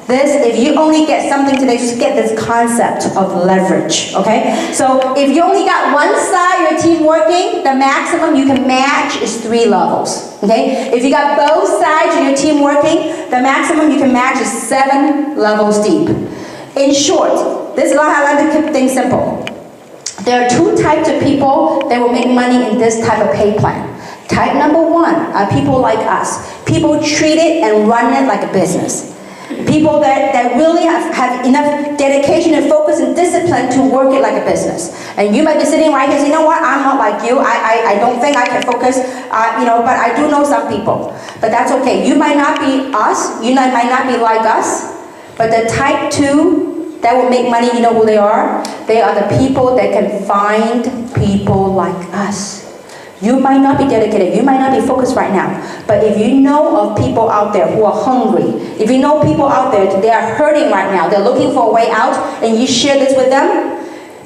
if you only get something today, just get this concept of leverage, okay? So if you only got one side of your team working, the maximum you can match is 3 levels, okay? If you got both sides of your team working, the maximum you can match is 7 levels deep. In short, this is how I like to keep things simple. There are 2 types of people that will make money in this type of pay plan. Type number 1 are people like us. People treat it and run it like a business. People that really have enough dedication and focus and discipline to work it like a business. And you might be sitting right here saying, you know what, I'm not like you. I don't think I can focus, but I do know some people. But that's okay. You might not be us. You might not be like us. But the type 2 that will make money, you know who they are? They are the people that can find people like us. You might not be dedicated, you might not be focused right now, but if you know of people out there who are hungry, if you know people out there, they are hurting right now, they're looking for a way out, and you share this with them,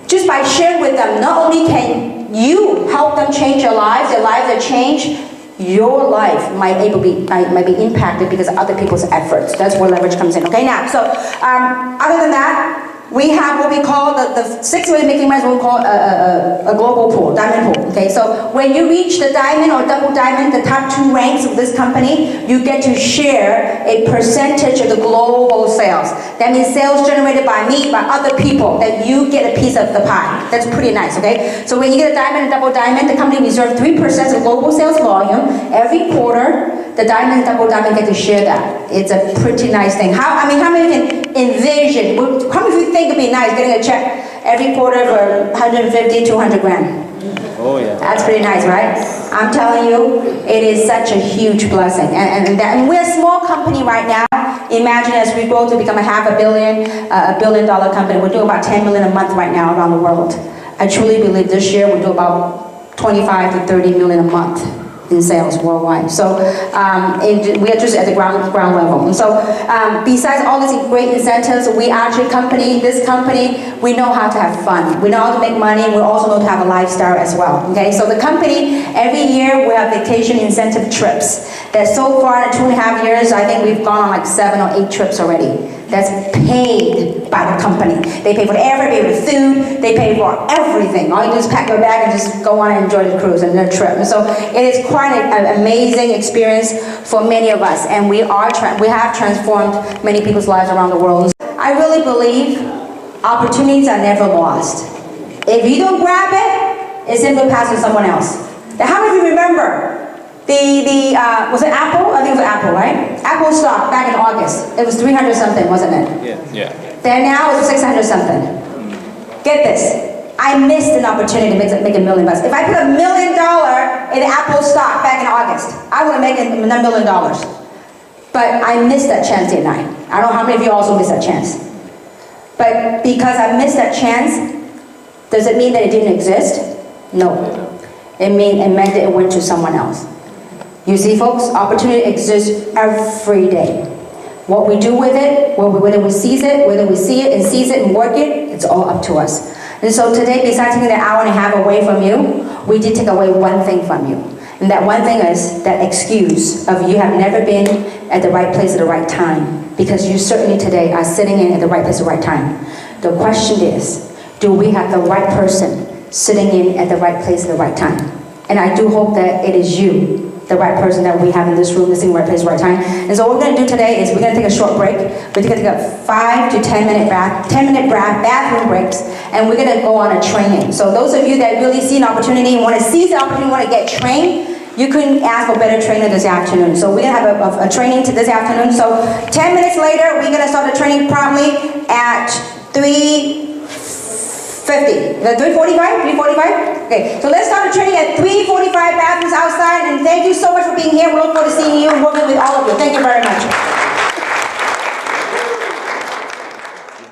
just by sharing with them, not only can you help them change their lives are changed, your life might be impacted because of other people's efforts. That's where leverage comes in. Okay, now, so other than that, we have what we call the 6 way making money, what we call a global pool, diamond pool. Okay, so when you reach the diamond or double diamond, the top 2 ranks of this company, you get to share a percentage of the global sales. That means sales generated by me, by other people, that you get a piece of the pie. That's pretty nice, okay? So when you get a diamond and double diamond, the company reserves 3% of global sales volume every quarter. The diamond and double diamond get to share that. It's a pretty nice thing. How many can envision, how many of you think it'd be nice getting a check every quarter for 150, 200 grand? Oh yeah. That's pretty nice, right? I'm telling you, it is such a huge blessing. And we're a small company right now. Imagine as we grow to become a $500 million, a $1 billion company. We're doing about 10 million a month right now around the world. I truly believe this year we'll do about 25 to 30 million a month in sales worldwide. So we are just at the ground level. And so besides all these great incentives, we actually this company, we know how to have fun. We know how to make money, and we also know to have a lifestyle as well. Okay, so the company, every year we have vacation incentive trips. That so far in 2.5 years, I think we've gone on like 7 or 8 trips already. That's paid by the company. They pay for the airfare, they pay for food, they pay for everything. All you do is pack your bag and just go on and enjoy the cruise and the trip. And so it is quite an amazing experience for many of us, and we have transformed many people's lives around the world. I really believe opportunities are never lost. If you don't grab it, it simply passes to someone else. Now, how many of you remember was it Apple? I think it was Apple, right? Apple stock back in August. It was 300 something, wasn't it? Yeah. Then now it's 600 something. Get this. I missed an opportunity to make $1 million. If I put $1 million in Apple stock back in August, I would have made $1 million. But I missed that chance, didn't I? I don't know how many of you also missed that chance. But because I missed that chance, does it mean that it didn't exist? No. It meant that it went to someone else. You see, folks, opportunity exists every day. What we do with it, whether we seize it, whether we see it and seize it and work it, it's all up to us. And so today, besides taking an hour and a half away from you, we did take away one thing from you. And that one thing is that excuse of you have never been at the right place at the right time. Because you certainly today are sitting in at the right place at the right time. The question is, do we have the right person sitting in at the right place at the right time? And I do hope that it is you, the right person that we have in this room, sitting in the right place at the right time. And so what we're going to do today is we're going to take a short break. We're going to take a 5 to 10 minute bathroom breaks, and we're going to go on a training. So those of you that really see an opportunity and want to seize the opportunity, want to get trained, you couldn't ask for better trainer this afternoon. So we're going to have a training this afternoon. So 10 minutes later, we're going to start the training promptly at 3:50. 3:45? 3:45? Okay, so let's start the training at 3:45, bathrooms outside, and thank you so much for being here. We look forward to seeing you and working with all of you. Thank you very much.